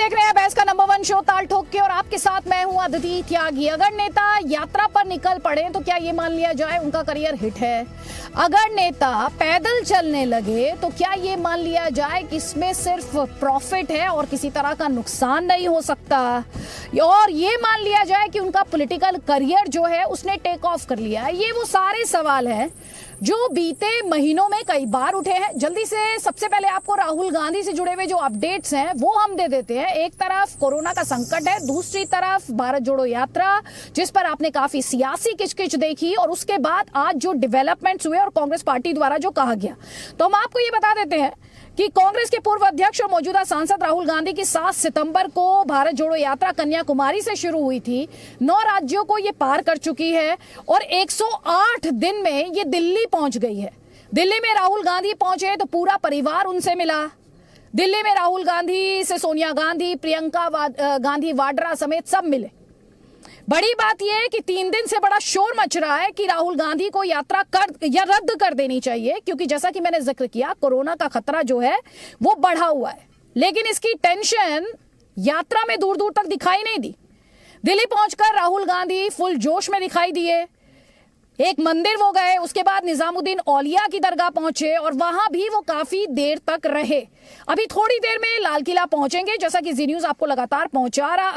देख रहे हैं बहस का नंबर 1 शो ताल ठोक के और आपके साथ मैं हूं अदिति त्यागी। अगर नेता यात्रा पर निकल पड़े तो क्या ये मान लिया जाए उनका करियर हिट है? अगर नेता पैदल चलने लगे तो क्या ये मान लिया जाए कि इसमें सिर्फ प्रॉफिट है और किसी तरह का नुकसान नहीं हो सकता? और ये मान लिया जाए कि उनका पॉलिटिकल करियर जो है उसने टेक ऑफ कर लिया है? ये वो सारे सवाल हैं जो बीते महीनों में कई बार उठे हैं। जल्दी से सबसे पहले आपको राहुल गांधी से जुड़े हुए जो अपडेट्स हैं वो हम दे देते हैं। एक तरफ कोरोना का संकट है, दूसरी तरफ भारत जोड़ो यात्रा जिस पर आपने काफी सियासी किचकिच देखी, और उसके बाद आज जो डेवलपमेंट्स हुए और कांग्रेस पार्टी द्वारा जो कहा गया, तो हम आपको ये बता देते हैं कि कांग्रेस के पूर्व अध्यक्ष और मौजूदा सांसद राहुल गांधी की 7 सितंबर को भारत जोड़ो यात्रा कन्याकुमारी से शुरू हुई थी। 9 राज्यों को ये पार कर चुकी है और 108 दिन में ये दिल्ली पहुंच गई है। दिल्ली में राहुल गांधी पहुंचे तो पूरा परिवार उनसे मिला। दिल्ली में राहुल गांधी से सोनिया गांधी, प्रियंका गांधी वाड्रा समेत सब मिले। बड़ी बात यह है कि 3 दिन से बड़ा शोर मच रहा है कि राहुल गांधी को यात्रा कर या रद्द कर देनी चाहिए, क्योंकि जैसा कि मैंने जिक्र किया कोरोना का खतरा जो है वो बढ़ा हुआ है। लेकिन इसकी टेंशन यात्रा में दूर दूर तक दिखाई नहीं दी। दिल्ली पहुंचकर राहुल गांधी फुल जोश में दिखाई दिए। एक मंदिर वो गए, उसके बाद निजामुद्दीन औलिया की दरगाह पहुंचे और वहां भी वो काफी देर तक रहे। अभी थोड़ी देर में लाल किला पहुंचेंगे, जैसा कि जी न्यूज आपको लगातार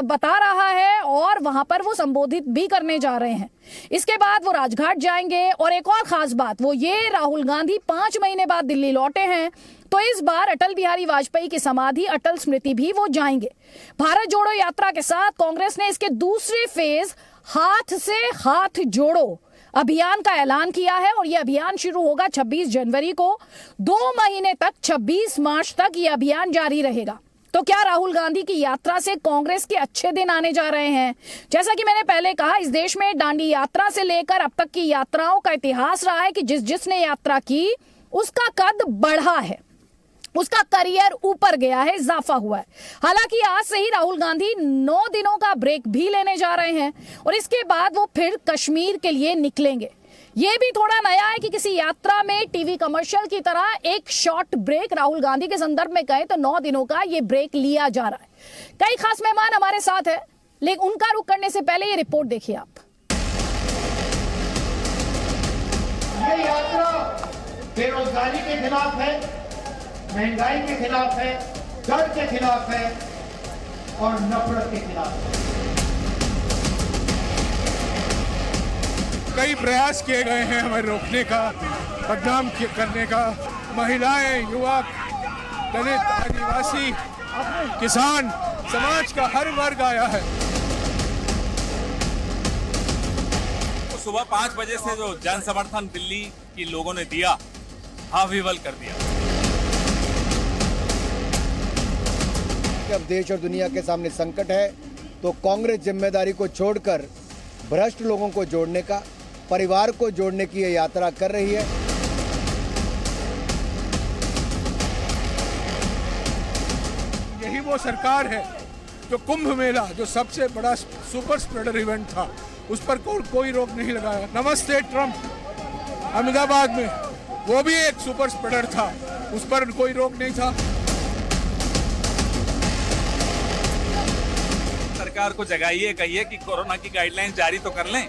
बता रहा है, और वहां पर वो संबोधित भी करने जा रहे हैं। इसके बाद वो राजघाट जाएंगे। और एक और खास बात वो ये, राहुल गांधी 5 महीने बाद दिल्ली लौटे हैं, तो इस बार अटल बिहारी वाजपेयी की समाधि अटल स्मृति भी वो जाएंगे। भारत जोड़ो यात्रा के साथ कांग्रेस ने इसके दूसरे फेज हाथ से हाथ जोड़ो अभियान का ऐलान किया है, और यह अभियान शुरू होगा 26 जनवरी को। 2 महीने तक 26 मार्च तक यह अभियान जारी रहेगा। तो क्या राहुल गांधी की यात्रा से कांग्रेस के अच्छे दिन आने जा रहे हैं? जैसा कि मैंने पहले कहा, इस देश में दांडी यात्रा से लेकर अब तक की यात्राओं का इतिहास रहा है कि जिसने यात्रा की उसका कद बढ़ा है, उसका करियर ऊपर गया है, इजाफा हुआ है। हालांकि आज से ही राहुल गांधी 9 दिनों का ब्रेक भी लेने जा रहे हैं और इसके बाद वो फिर कश्मीर के लिए निकलेंगे। ये भी थोड़ा नया है कि किसी यात्रा में टीवी कमर्शियल की तरह एक शॉर्ट ब्रेक राहुल गांधी के संदर्भ में कहे तो 9 दिनों का ये ब्रेक लिया जा रहा है। कई खास मेहमान हमारे साथ है, लेकिन उनका रुख करने से पहले ये रिपोर्ट देखिए आप। ये यात्रा बेरोजगारी के खिलाफ है, महंगाई के खिलाफ है, डर के खिलाफ है और नफरत के खिलाफ है। कई प्रयास किए गए हैं हमें रोकने का, बदनाम करने का। महिलाएं, युवक, दलित, आदिवासी, किसान, समाज का हर वर्ग आया है। तो सुबह 5 बजे से जो जन समर्थन दिल्ली की लोगों ने दिया, हाफ विवल कर दिया। अब देश और दुनिया के सामने संकट है, तो कांग्रेस जिम्मेदारी को छोड़कर भ्रष्ट लोगों को जोड़ने का, परिवार को जोड़ने की ये यात्रा कर रही है। यही वो सरकार है जो कुंभ मेला, जो सबसे बड़ा सुपर स्प्रेडर इवेंट था, उस पर कोई रोक नहीं लगाया। नमस्ते ट्रंप अहमदाबाद में, वो भी एक सुपर स्प्रेडर था, उस पर कोई रोक नहीं था। सरकार को जगाइए, कहिए कि कोरोना की गाइडलाइन जारी तो कर लें।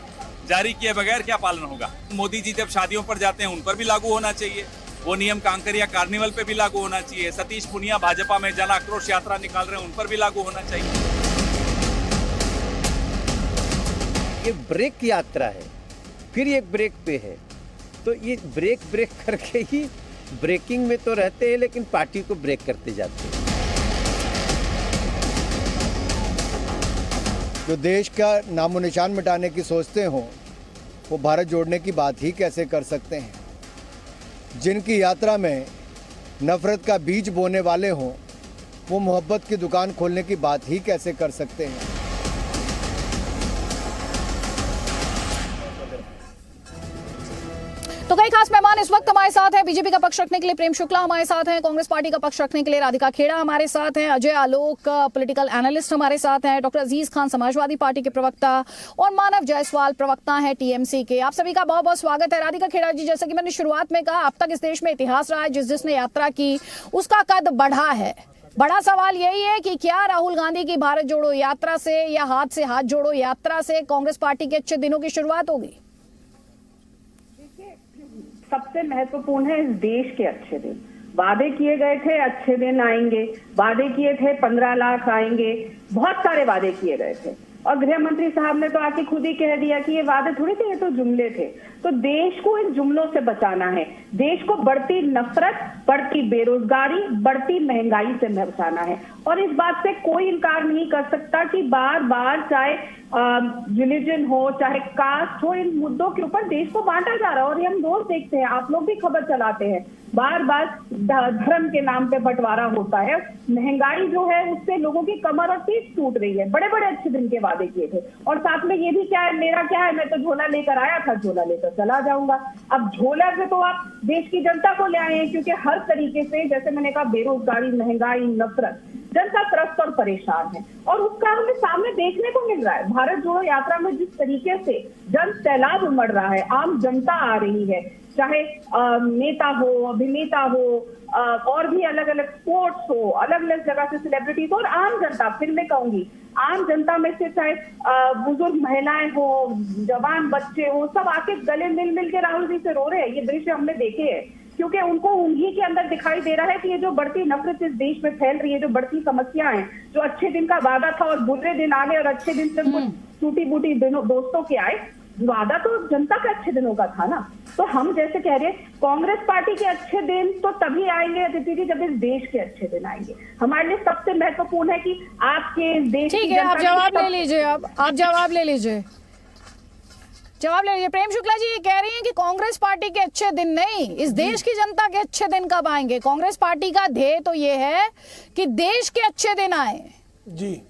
जारी किए बगैर क्या पालन होगा? मोदी जी जब शादियों पर जाते हैं उन पर भी लागू होना चाहिए वो नियम। कांकरिया कार्निवल पे भी लागू होना चाहिए। सतीश पुनिया भाजपा में जन आक्रोश यात्रा निकाल रहे हैं, उन पर भी लागू होना चाहिए। ये ब्रेक यात्रा है, फिर एक ब्रेक पे है, तो ये ब्रेक करके ही ब्रेकिंग में तो रहते हैं, लेकिन पार्टी को ब्रेक करते जाते हैं। जो देश का नामो निशान मिटाने की सोचते हों वो भारत जोड़ने की बात ही कैसे कर सकते हैं? जिनकी यात्रा में नफरत का बीज बोने वाले हों वो मोहब्बत की दुकान खोलने की बात ही कैसे कर सकते हैं? तो कई खास मेहमान इस वक्त हमारे साथ हैं। बीजेपी का पक्ष रखने के लिए प्रेम शुक्ला हमारे साथ हैं, कांग्रेस पार्टी का पक्ष रखने के लिए राधिका खेड़ा हमारे साथ हैं, अजय आलोक पॉलिटिकल एनालिस्ट हमारे साथ हैं, डॉक्टर अजीज खान समाजवादी पार्टी के प्रवक्ता और मानव जायसवाल प्रवक्ता हैं टीएमसी के। आप सभी का बहुत बहुत स्वागत है। राधिका खेड़ा जी, जैसा कि मैंने शुरुआत में कहा, अब तक इस देश में इतिहास रहा है जिसने यात्रा की उसका कद बढ़ा है, बड़ा सवाल यही है कि क्या राहुल गांधी की भारत जोड़ो यात्रा से या हाथ से हाथ जोड़ो यात्रा से कांग्रेस पार्टी के अच्छे दिनों की शुरुआत होगी? सबसे महत्वपूर्ण है इस देश के अच्छे दिन। वादे किए गए थे अच्छे दिन आएंगे, वादे किए थे 15 लाख आएंगे, बहुत सारे वादे किए गए थे और गृह मंत्री साहब ने तो आके खुद ही कह दिया कि ये वादे थोड़े थे, ये तो जुमले थे। तो देश को इन जुमलों से बचाना है, देश को बढ़ती नफरत, बढ़ती बेरोजगारी, बढ़ती महंगाई से बचाना है। और इस बात से कोई इनकार नहीं कर सकता कि बार बार चाहे रिलीजन हो चाहे कास्ट हो, इन मुद्दों के ऊपर देश को बांटा जा रहा है। और ये हम रोज देखते हैं, आप लोग भी खबर चलाते हैं, बार बार धर्म के नाम पे बंटवारा होता है। महंगाई जो है उससे लोगों की कमर और पीठ टूट रही है। बड़े बड़े अच्छे दिन के वादे किए थे और साथ में ये भी क्या है, मेरा क्या है, मैं तो झोला लेकर आया था, झोला लेकर चला जाऊंगा। अब झोला से तो आप देश की जनता को ले आए हैं, क्योंकि हर तरीके से, जैसे मैंने कहा, बेरोजगारी, महंगाई, नफरत, जनता त्रस्त और परेशान है और उसका हमें सामने देखने को मिल रहा है। भारत जोड़ो यात्रा में जिस तरीके से जन सैलाब उमड़ रहा है, आम जनता आ रही है, चाहे नेता हो, अभिनेता हो, और भी अलग अलग स्पोर्ट्स हो, अलग अलग जगह से सेलिब्रिटीज और आम जनता, फिर मैं कहूंगी आम जनता में से चाहे बुजुर्ग महिलाएं हो, जवान बच्चे हो, सब आके गले मिल मिल के राहुल जी से रो रहे हैं। ये दृश्य हमने देखे हैं, क्योंकि उनको उन्हीं के अंदर दिखाई दे रहा है कि ये जो बढ़ती नफरत इस देश में फैल रही है, जो बढ़ती समस्याएं, जो अच्छे दिन का वादा था और बुरे दिन आ गए और अच्छे दिन सिर्फ कुछ टूटी बूटी दोस्तों के आए, वादा तो जनता के अच्छे दिनों का था ना। तो हम जैसे कह रहे हैं, कांग्रेस पार्टी के अच्छे दिन तो तभी आएंगे अदिति जी जब इस देश के अच्छे दिन आएंगे। हमारे लिए सबसे महत्वपूर्ण है कि आपके देश, ठीक है, आप जवाब ले लीजिए, आप जवाब ले लीजिए, जवाब ले लीजिए। प्रेम शुक्ला जी ये कह रही हैं कि कांग्रेस पार्टी के अच्छे दिन नहीं, इस देश की जनता के अच्छे दिन कब आएंगे? कांग्रेस पार्टी का ध्येय तो ये है कि देश के अच्छे दिन आए। जी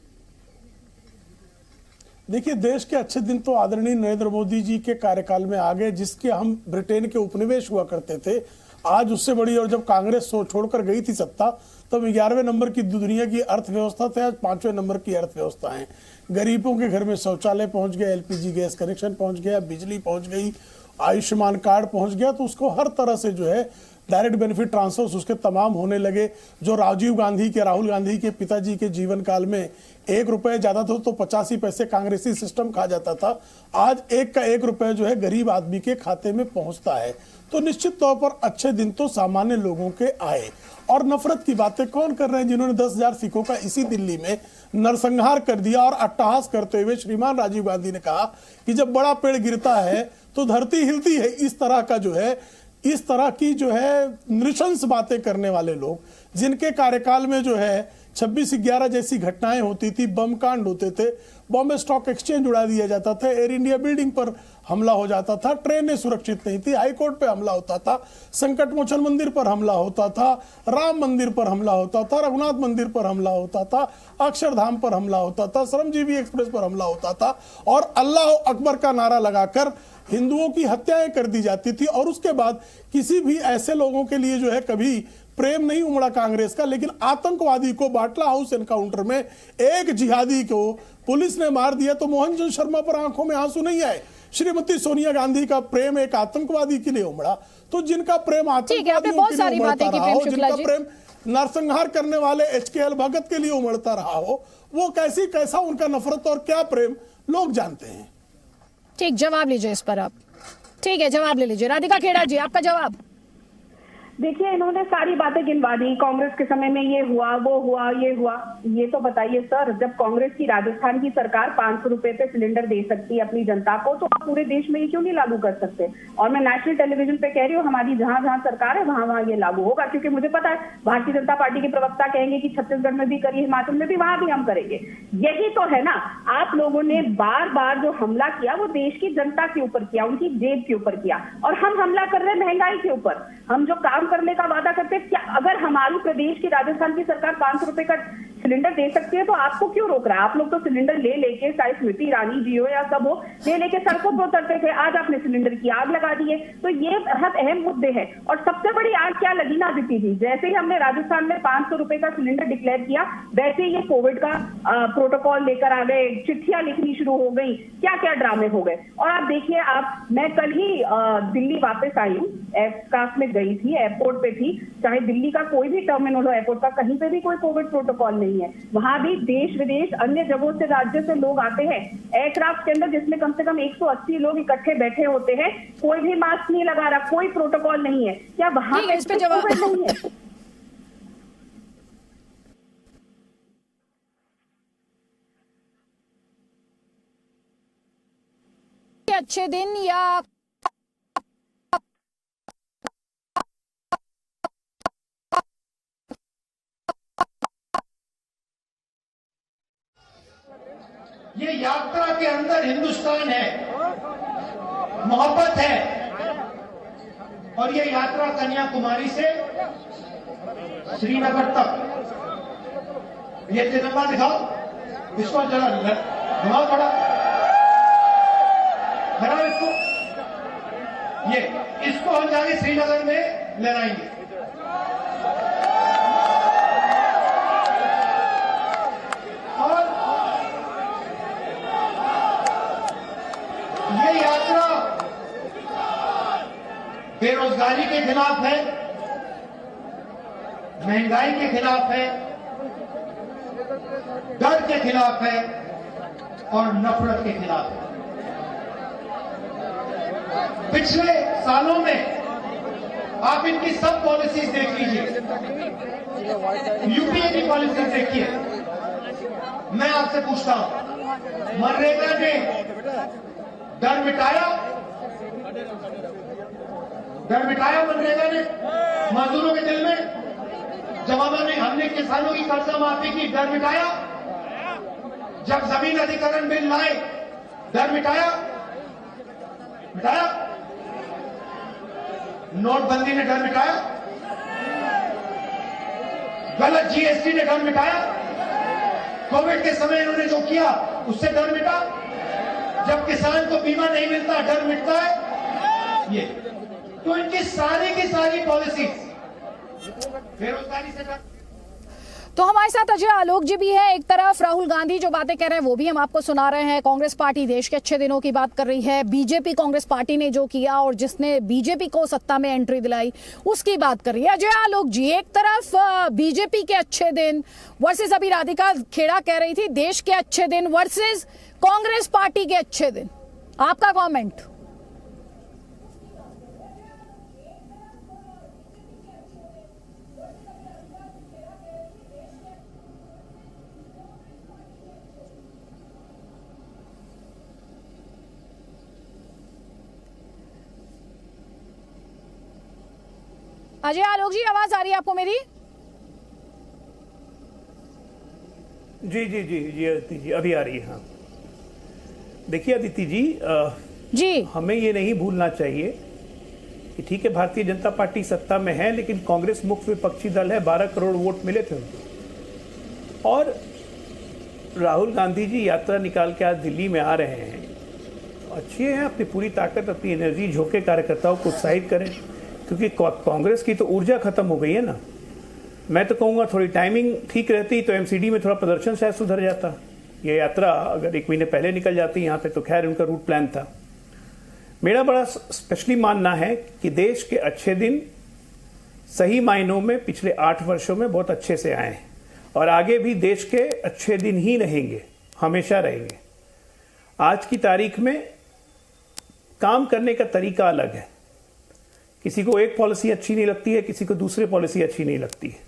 देखिए, देश के अच्छे दिन तो आदरणीय नरेंद्र मोदी जी के कार्यकाल में आ गए, जिसके हम ब्रिटेन के उपनिवेश हुआ करते थे। आज उससे बड़ी, और जब कांग्रेस छोड़कर गई थी सत्ता, तब 11वें नंबर की दुनिया की अर्थव्यवस्था थे, आज 5वें नंबर की अर्थव्यवस्था है। गरीबों के घर में शौचालय पहुंच गया, एलपीजी गैस कनेक्शन पहुंच गया, बिजली पहुंच गई, आयुष्मान कार्ड पहुंच गया। तो उसको हर तरह से जो है डायरेक्ट बेनिफिट ट्रांसफर्स उसके तमाम होने लगे। जो राजीव गांधी के, राहुल गांधी के पिताजी के जीवन काल में 1 रुपये ज्यादा था तो 85 पैसे कांग्रेसी सिस्टम खा जाता था, आज 1 का 1 रुपये जो है गरीब आदमी के खाते में पहुंचता है। तो निश्चित तौर पर अच्छे दिन तो सामान्य लोगों के आए। और नफरत की बातें कौन कर रहे हैं, जिन्होंने 10,000 सिखों का इसी दिल्ली में नरसंहार कर दिया। और अट्टहास करते हुए श्रीमान राजीव गांधी ने कहा कि जब बड़ा पेड़ गिरता है तो धरती हिलती है। इस तरह का जो है, इस तरह की जो है नृशंस बातें करने वाले लोग, जिनके कार्यकाल में जो है 26/11 जैसी घटनाएं होती थी, बम कांड होते थे, बॉम्बे स्टॉक एक्सचेंज उड़ा दिया जाता था, एयर इंडिया बिल्डिंग पर हमला हो जाता था, ट्रेनें सुरक्षित नहीं थी, हाईकोर्ट पे हमला होता था, संकट मोचन मंदिर पर हमला होता था, राम मंदिर पर हमला होता था, रघुनाथ मंदिर पर हमला होता था, अक्षरधाम पर हमला होता था, श्रमजीवी एक्सप्रेस पर हमला होता था, और अल्लाह अकबर का नारा लगाकर हिंदुओं की हत्याएं कर दी जाती थी। और उसके बाद किसी भी ऐसे लोगों के लिए जो है कभी प्रेम नहीं उमड़ा कांग्रेस का। लेकिन आतंकवादी को बाटला हाउस एनकाउंटर में एक जिहादी को पुलिस ने मार दिया तो मोहन शर्मा पर आंखों में आंसू नहीं आए। श्रीमती सोनिया गांधी का प्रेम एक आतंकवादी के लिए उमड़ा, तो जिनका प्रेम आतंकवादियों के लिए उमड़ता रहा हो, जिनका प्रेम नरसंहार करने वाले HKL भगत के लिए उमड़ता रहा हो, वो कैसा उनका नफरत और क्या प्रेम लोग जानते हैं। ठीक, जवाब लीजिए इस पर आप। ठीक है, जवाब ले लीजिए। राधिका खेड़ा जी, आपका जवाब। देखिए, इन्होंने सारी बातें गिनवा दी, कांग्रेस के समय में ये हुआ, वो हुआ, ये हुआ। ये तो बताइए सर, जब कांग्रेस की राजस्थान की सरकार 500 रुपए पे सिलेंडर दे सकती है अपनी जनता को, तो आप पूरे देश में ये क्यों नहीं लागू कर सकते? और मैं नेशनल टेलीविजन पे कह रही हूँ, हमारी जहां जहां सरकार है वहां वहां ये लागू होगा, क्योंकि मुझे पता है भारतीय जनता पार्टी के प्रवक्ता कहेंगे कि छत्तीसगढ़ में भी करिए, हिमाचल में भी, वहां भी हम करेंगे। यही तो है ना, आप लोगों ने बार बार जो हमला किया वो देश की जनता के ऊपर किया, उनकी जेब के ऊपर किया, और हम हमला कर रहे हैं महंगाई के ऊपर। हम जो काम करने का वादा करते, क्या अगर हमारे प्रदेश की राजस्थान की सरकार 500 रुपए का सिलेंडर दे सकती है तो आपको क्यों रोक रहा है? आप लोग तो सिलेंडर ले लेके, चाहे स्मृति ईरानी जी हो या सब हो, ले लेके सड़कों पर उतरते थे। आज आपने सिलेंडर की आग लगा दी है। तो ये बहुत अहम मुद्दे हैं। और सबसे बड़ी आग क्या लगी ना अदिति जी, जैसे ही हमने राजस्थान में 500 रुपए का सिलेंडर डिक्लेयर किया, वैसे ही ये कोविड का प्रोटोकॉल लेकर आ गए, चिट्ठियां लिखनी शुरू हो गई, क्या क्या ड्रामे हो गए। और आप देखिए, मैं कल ही दिल्ली वापस आई हूँ, एयरक्राफ्ट में गई थी, एयरपोर्ट पे थी, चाहे दिल्ली का कोई भी टर्मिनल हो एयरपोर्ट का, कहीं पे भी कोई कोविड प्रोटोकॉल नहीं है। वहां भी देश विदेश अन्य जगहों से, राज्य से लोग आते हैं एयरक्राफ्ट के अंदर, जिसमें कम से कम 180 लोग इकट्ठे बैठे होते हैं, कोई भी मास्क नहीं लगा रहा, कोई प्रोटोकॉल नहीं है। क्या वहां पे कोविड नहीं है? अच्छे दिन या ये यात्रा के अंदर हिंदुस्तान है, मोहब्बत है। और ये यात्रा कन्याकुमारी से श्रीनगर तक। ये तिरंगा दिखाओ, इसको जरा घुमाओ, थोड़ा बनाओ इसको। इसको हम जाके श्रीनगर में लहराएंगे। और ये यात्रा बेरोजगारी के खिलाफ है, महंगाई के खिलाफ है, डर के खिलाफ है और नफरत के खिलाफ है। पिछले सालों में आप इनकी सब पॉलिसीज देख लीजिए, यूपीए की पॉलिसीज देखिए। मैं आपसे पूछता हूं, मनरेगा ने डर मिटाया? डर मिटाया मनरेगा ने मजदूरों के दिल में? जब हमने किसानों की कर्जा माफी की, डर मिटाया? जब जमीन अधिग्रहण बिल लाए, डर मिटाया? मिटाया? नोटबंदी ने डर मिटाया? गलत जीएसटी ने डर मिटाया? कोविड के समय इन्होंने जो किया उससे डर मिटा? जब किसान को बीमा नहीं मिलता डर मिटता है? ये तो इनकी सारी की सारी पॉलिसी बेरोजगारी से डर। तो हमारे साथ अजय आलोक जी भी है। एक तरफ राहुल गांधी जो बातें कह रहे हैं वो भी हम आपको सुना रहे हैं, कांग्रेस पार्टी देश के अच्छे दिनों की बात कर रही है, बीजेपी कांग्रेस पार्टी ने जो किया और जिसने बीजेपी को सत्ता में एंट्री दिलाई उसकी बात कर रही है। अजय आलोक जी, एक तरफ बीजेपी के अच्छे दिन वर्सेस, अभी राधिका खेड़ा कह रही थी देश के अच्छे दिन वर्सेस कांग्रेस पार्टी के अच्छे दिन, आपका कॉमेंट? अजय आलोक जी, आवाज आ रही है आपको मेरी? जी जी जी जी अदिति जी, अभी आ रही है। हाँ, देखिए अदिति जी, हमें ये नहीं भूलना चाहिए कि ठीक है भारतीय जनता पार्टी सत्ता में है, लेकिन कांग्रेस मुख्य विपक्षी दल है, 12 करोड़ वोट मिले थे उनको। और राहुल गांधी जी यात्रा निकाल के आज दिल्ली में आ रहे हैं, अच्छे हैं, अपनी पूरी ताकत अपनी एनर्जी झोंके कार्यकर्ताओं को उत्साहित करें, क्योंकि कांग्रेस की तो ऊर्जा खत्म हो गई है ना। मैं तो कहूँगा थोड़ी टाइमिंग ठीक रहती तो एमसीडी में थोड़ा प्रदर्शन शायद सुधर जाता। ये यात्रा अगर 1 महीने पहले निकल जाती यहाँ पे तो खैर उनका रूट प्लान था। मेरा बड़ा स्पेशली मानना है कि देश के अच्छे दिन सही मायनों में पिछले 8 वर्षों में बहुत अच्छे से आए हैं और आगे भी देश के अच्छे दिन ही रहेंगे, हमेशा रहेंगे। आज की तारीख में काम करने का तरीका अलग है, किसी को एक पॉलिसी अच्छी नहीं लगती है, किसी को दूसरी पॉलिसी अच्छी नहीं लगती है,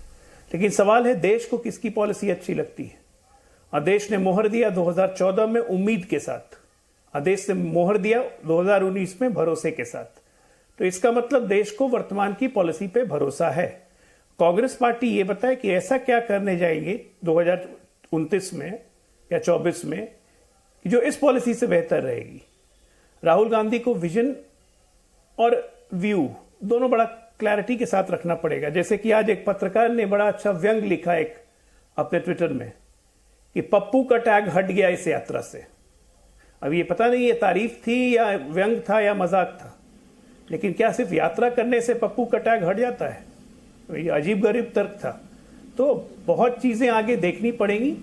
लेकिन सवाल है देश को किसकी पॉलिसी अच्छी लगती है। और देश ने मोहर दिया 2014 में उम्मीद के साथ, और देश ने मोहर दिया 2019 में भरोसे के साथ। तो इसका मतलब देश को वर्तमान की पॉलिसी पे भरोसा है। कांग्रेस पार्टी ये बताए कि ऐसा क्या करने जाएंगे 2029 में या 24 में कि जो इस पॉलिसी से बेहतर रहेगी। राहुल गांधी को विजन और व्यू दोनों बड़ा क्लैरिटी के साथ रखना पड़ेगा। जैसे कि आज एक पत्रकार ने बड़ा अच्छा व्यंग लिखा एक अपने ट्विटर में कि पप्पू का टैग हट गया इस यात्रा से। अब ये पता नहीं ये तारीफ थी या व्यंग था या मजाक था, लेकिन क्या सिर्फ यात्रा करने से पप्पू का टैग हट जाता है? ये अजीब गरीब तर्क था। तो बहुत चीजें आगे देखनी पड़ेंगी।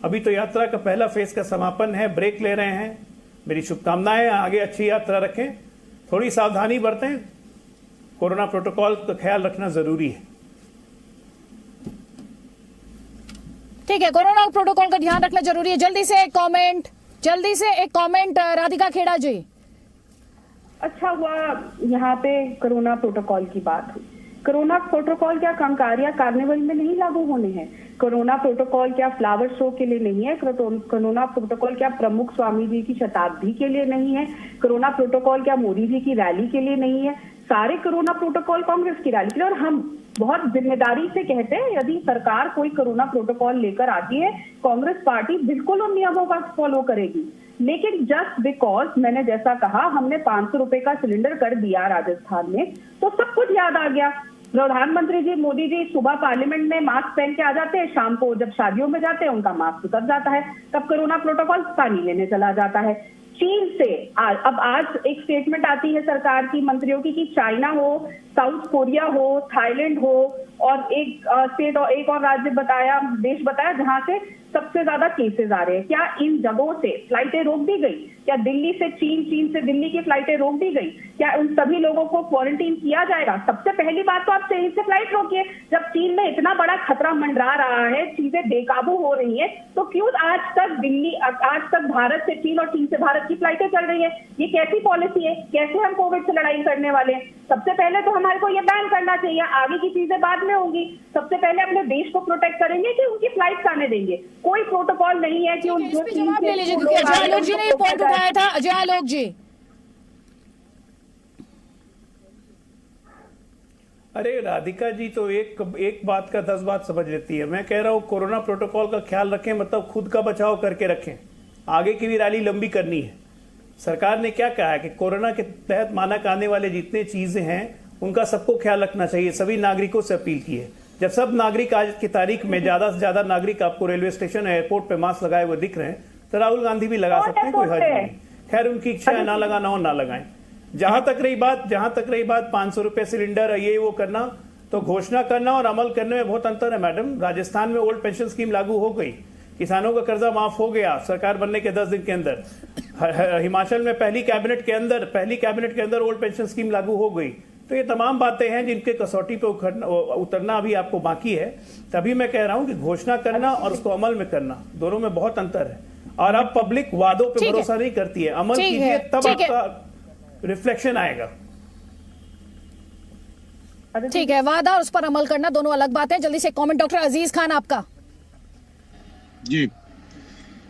अभी तो यात्रा का पहला फेज का समापन है, ब्रेक ले रहे हैं। मेरी शुभकामनाएं, आगे अच्छी यात्रा रखें, थोड़ी सावधानी बरतें, कोरोना प्रोटोकॉल का ख्याल रखना जरूरी है। ठीक है, कोरोना प्रोटोकॉल का ध्यान रखना जरूरी है। जल्दी से एक कमेंट राधिका खेड़ा जी। अच्छा हुआ यहाँ पे कोरोना प्रोटोकॉल की बात हुई। कोरोना प्रोटोकॉल क्या कंकारिया कार्निवल में नहीं लागू होने हैं? कोरोना प्रोटोकॉल क्या फ्लावर शो के लिए नहीं है? कोरोना प्रोटोकॉल क्या प्रमुख स्वामी जी की शताब्दी के लिए नहीं है? कोरोना प्रोटोकॉल क्या मोदी जी की रैली के लिए नहीं है? सारे कोरोना प्रोटोकॉल कांग्रेस की रैली के लिए। और हम बहुत जिम्मेदारी से कहते हैं, यदि सरकार कोई कोरोना प्रोटोकॉल लेकर आती है, कांग्रेस पार्टी बिल्कुल उन नियमों का फॉलो करेगी। लेकिन जस्ट बिकॉज मैंने जैसा कहा, हमने 500 रुपए का सिलेंडर कर दिया राजस्थान में, तो सब कुछ याद आ गया। प्रधानमंत्री जी मोदी जी सुबह पार्लियामेंट में मास्क पहन के आ जाते हैं, शाम को जब शादियों में जाते हैं उनका मास्क उतर जाता है, तब कोरोना प्रोटोकॉल पानी लेने चला जाता है। चीन से अब आज एक स्टेटमेंट आती है सरकार की मंत्रियों की कि चाइना हो, साउथ कोरिया हो, थाईलैंड हो, और एक स्टेट और एक और राज्य बताया, देश बताया जहां से सबसे ज्यादा केसेस आ रहे हैं। क्या इन जगहों से फ्लाइटें रोक दी गई? क्या दिल्ली से चीन, चीन से दिल्ली की फ्लाइटें रोक दी गई? क्या उन सभी लोगों को क्वारंटीन किया जाएगा? सबसे पहली बात तो आप चीन से फ्लाइट रोकिए। जब चीन में इतना बड़ा खतरा मंडरा रहा है, चीजें बेकाबू हो रही है, तो क्यों आज तक भारत से चीन और चीन से भारत की फ्लाइटें चल रही है? ये कैसी पॉलिसी है? कैसे हम कोविड से लड़ाई करने वाले हैं? सबसे पहले तो हमारे को ये बैन करना चाहिए, आगे की चीजें बाद में होंगी। सबसे पहले अपने देश को प्रोटेक्ट करेंगे कि उनकी फ्लाइट आने देंगे। कोई प्रोटोकॉल नहीं है कि जवाब ले लीजिए, क्योंकि अजय आलोक जी ने ये पॉइंट उठाया था। अजय आलोक जी, अरे राधिका जी तो एक बात का 10 बात समझ लेती है। मैं कह रहा हूं कोरोना प्रोटोकॉल का ख्याल रखें, मतलब खुद का बचाव करके रखें। आगे की भी रैली लंबी करनी है। सरकार ने क्या कहा है कि कोरोना के तहत मानक आने वाले जितने चीजें हैं उनका सबको ख्याल रखना चाहिए। सभी नागरिकों से अपील की है। जब सब नागरिक आज की तारीख में ज्यादा से ज्यादा नागरिक आपको रेलवे स्टेशन एयरपोर्ट पे मास्क लगाए हुए दिख रहे हैं, तो राहुल गांधी भी लगा सकते हैं, कोई हर्ज नहीं। खैर उनकी इच्छा है, ना लगाना हो ना लगाएं। जहां तक रही बात 500 रुपए सिलेंडर ये वो करना, तो घोषणा करना और अमल करने में बहुत अंतर है मैडम। राजस्थान में ओल्ड पेंशन स्कीम लागू हो गई, किसानों का कर्जा माफ हो गया सरकार बनने के 10 दिन के अंदर। हिमाचल में पहली कैबिनेट के अंदर ओल्ड पेंशन स्कीम लागू हो गई। तो ये तमाम बातें हैं जिनके कसौटी पे उतरना अभी आपको बाकी है। तभी मैं कह रहा हूं कि घोषणा करना और उसको अमल में करना, दोनों में बहुत अंतर है। और अब पब्लिक वादों पे भरोसा नहीं करती है, अमल कीजिए तब आपका रिफ्लेक्शन आएगा। ठीक है, वादा और उस पर अमल करना दोनों अलग बातें। जल्दी से कमेंट डॉक्टर अजीज खान आपका। जी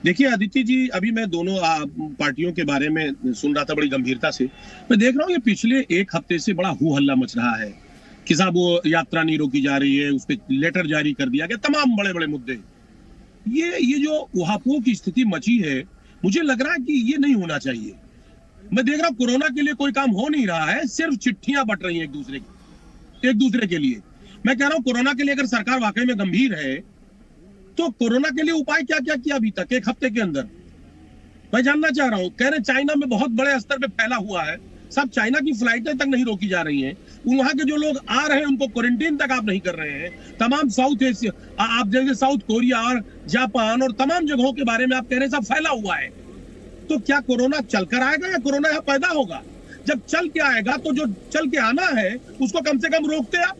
देखिए अदिति जी, अभी मैं दोनों पार्टियों के बारे में सुन रहा था बड़ी गंभीरता से। मैं देख रहा हूँ ये पिछले एक हफ्ते से बड़ा हू हल्ला मच रहा है कि साहब वो यात्रा नहीं रोकी जा रही है, उस पर लेटर जारी कर दिया गया, तमाम बड़े बड़े मुद्दे। ये जो उहापोह की स्थिति मची है, मुझे लग रहा है कि ये नहीं होना चाहिए। मैं देख रहा हूँ कोरोना के लिए कोई काम हो नहीं रहा है, सिर्फ चिट्ठियां बट रही हैं एक दूसरे के लिए। मैं कह रहा हूँ कोरोना के लिए अगर सरकार वाकई में गंभीर है तो कोरोना के लिए उपाय क्या क्या किया अभी तक एक हफ्ते के अंदर? मैं जानना चाह रहा हूं। कह रहे चाइना में बहुत बड़े स्तर पे फैला हुआ है, सब चाइना की फ्लाइटें तक नहीं रोकी जा रही हैं, वहां के जो लोग आ रहे हैं उनको क्वारंटीन तक आप नहीं कर रहे हैं। तमाम साउथ एशिया, आप जैसे साउथ कोरिया और जापान और तमाम जगहों के बारे में आप कह रहे हैं सब फैला हुआ है। तो क्या कोरोना चलकर आएगा या कोरोना यहाँ पैदा होगा? जब चल के आएगा तो जो चल के आना है उसको कम से कम रोकते आप,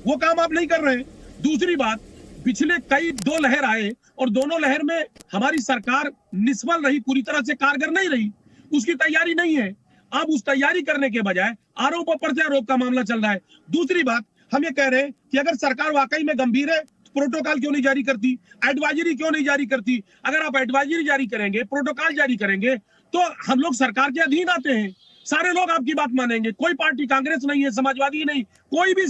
वो काम आप नहीं कर रहे हैं। दूसरी बात, पिछले कई 2 लहर आए और दोनों लहर में हमारी सरकार निष्फल रही, पूरी तरह से कारगर नहीं रही, उसकी तैयारी नहीं है। अब उस तैयारी करने के बजाय आरोप और प्रत्यारोप का मामला चल रहा है। दूसरी बात, हम ये कह रहे हैं कि अगर सरकार वाकई में गंभीर है तो प्रोटोकॉल क्यों नहीं जारी करती, एडवाइजरी क्यों नहीं जारी करती? अगर आप एडवाइजरी जारी करेंगे, प्रोटोकॉल जारी करेंगे तो हम लोग सरकार के अधीन आते हैं, सारे लोग आपकी बात मानेंगे। कोई पार्टी, कांग्रेस नहीं है, समाजवादी नहीं, कोई भी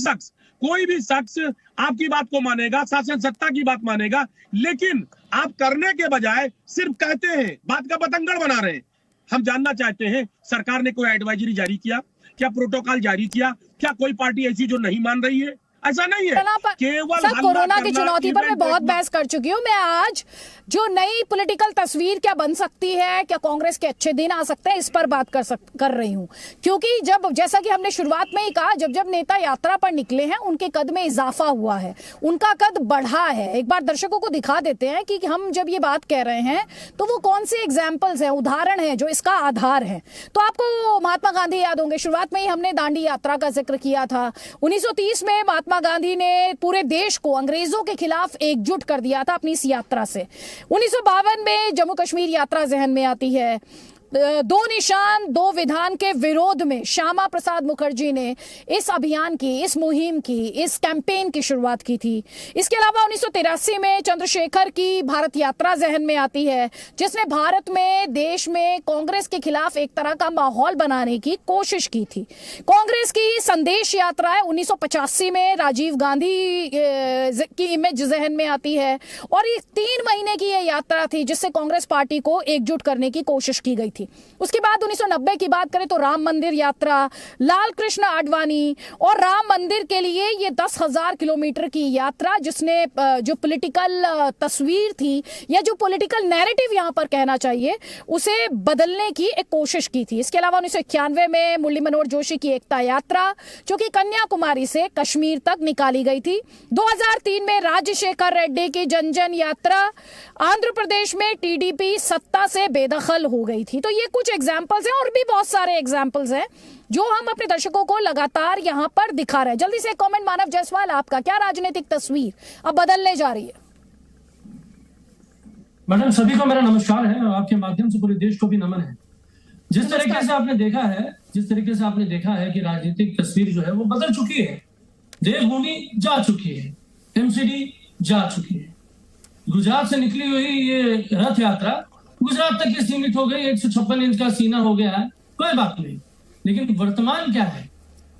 शख्स आपकी बात को मानेगा, शासन सत्ता की बात मानेगा। लेकिन आप करने के बजाय सिर्फ कहते हैं, बात का बतंगड़ बना रहे हैं। हम जानना चाहते हैं सरकार ने कोई एडवाइजरी जारी किया क्या, प्रोटोकॉल जारी किया क्या? कोई पार्टी ऐसी जो नहीं मान रही है? ऐसा नहीं है केवल सर, कोरोना की चुनौती पर मैं बहुत बहस कर चुकी हूँ। मैं आज जो नई पॉलिटिकल तस्वीर क्या बन सकती है, क्या कांग्रेस के अच्छे दिन आ सकते हैं, इस पर बात कर रही हूँ। क्योंकि जब, जैसा कि हमने शुरुआत में ही कहा, जब नेता यात्रा पर निकले हैं उनके कद में इजाफा हुआ है, उनका कद बढ़ा है। एक बार दर्शकों को दिखा देते हैं कि हम जब ये बात कह रहे हैं तो वो कौन से एग्जाम्पल्स हैं, उदाहरण है जो इसका आधार है। तो आपको महात्मा गांधी याद होंगे, शुरुआत में ही हमने दांडी यात्रा का जिक्र किया था। 1930 में महात्मा गांधी ने पूरे देश को अंग्रेजों के खिलाफ एकजुट कर दिया था अपनी इस यात्रा से। 1952 में जम्मू कश्मीर यात्रा जहन में आती है। दो निशान दो विधान के विरोध में श्यामा प्रसाद मुखर्जी ने इस अभियान की, इस मुहिम की, इस कैंपेन की शुरुआत की थी। इसके अलावा 1983 में चंद्रशेखर की भारत यात्रा जहन में आती है, जिसने भारत में, देश में कांग्रेस के खिलाफ एक तरह का माहौल बनाने की कोशिश की थी। कांग्रेस की संदेश यात्रा है 1985 में, राजीव गांधी की इमेज जहन में आती है, और ये 3 महीने की यह यात्रा थी जिससे कांग्रेस पार्टी को एकजुट करने की कोशिश की गई थी। उसके बाद 1990 की बात करें तो राम मंदिर यात्रा, लाल कृष्ण आडवाणी, और राम मंदिर के लिए ये 10,000 किलोमीटर की यात्रा, जिसने जो पॉलिटिकल तस्वीर थी या जो पॉलिटिकल नैरेटिव यहां पर कहना चाहिए, उसे बदलने की एक कोशिश की थी। इसके अलावा 1991 में मुरली मनोहर जोशी की एकता यात्रा, जो कि कन्याकुमारी से कश्मीर तक निकाली गई थी। 2003 में राजशेखर रेड्डी की जन जन यात्रा, आंध्र प्रदेश में टीडीपी सत्ता से बेदखल हो गई थी। तो ये कुछ एग्जाम्पल्स हैं, और भी बहुत सारे एग्जाम्पल्स हैं जो हम अपने दर्शकों को लगातार यहां पर दिखा रहे हैं। जल्दी से कमेंट, मानव जायसवाल, आपका क्या राजनीतिक तस्वीर अब बदलने जा रही है? मैडम, सभी को मेरा नमस्कार है, और आपके माध्यम से पूरे देश को भी नमन है। जिस तरीके से आपने देखा है कि राजनीतिक तस्वीर जो है वो बदल चुकी है। देवभूमि जा चुकी है, एमसीडी जा चुकी है, गुजरात से निकली हुई ये रथ यात्रा गुजरात तक ही सीमित हो गई, 156 इंच का सीना हो गया है, कोई बात नहीं। लेकिन वर्तमान क्या है?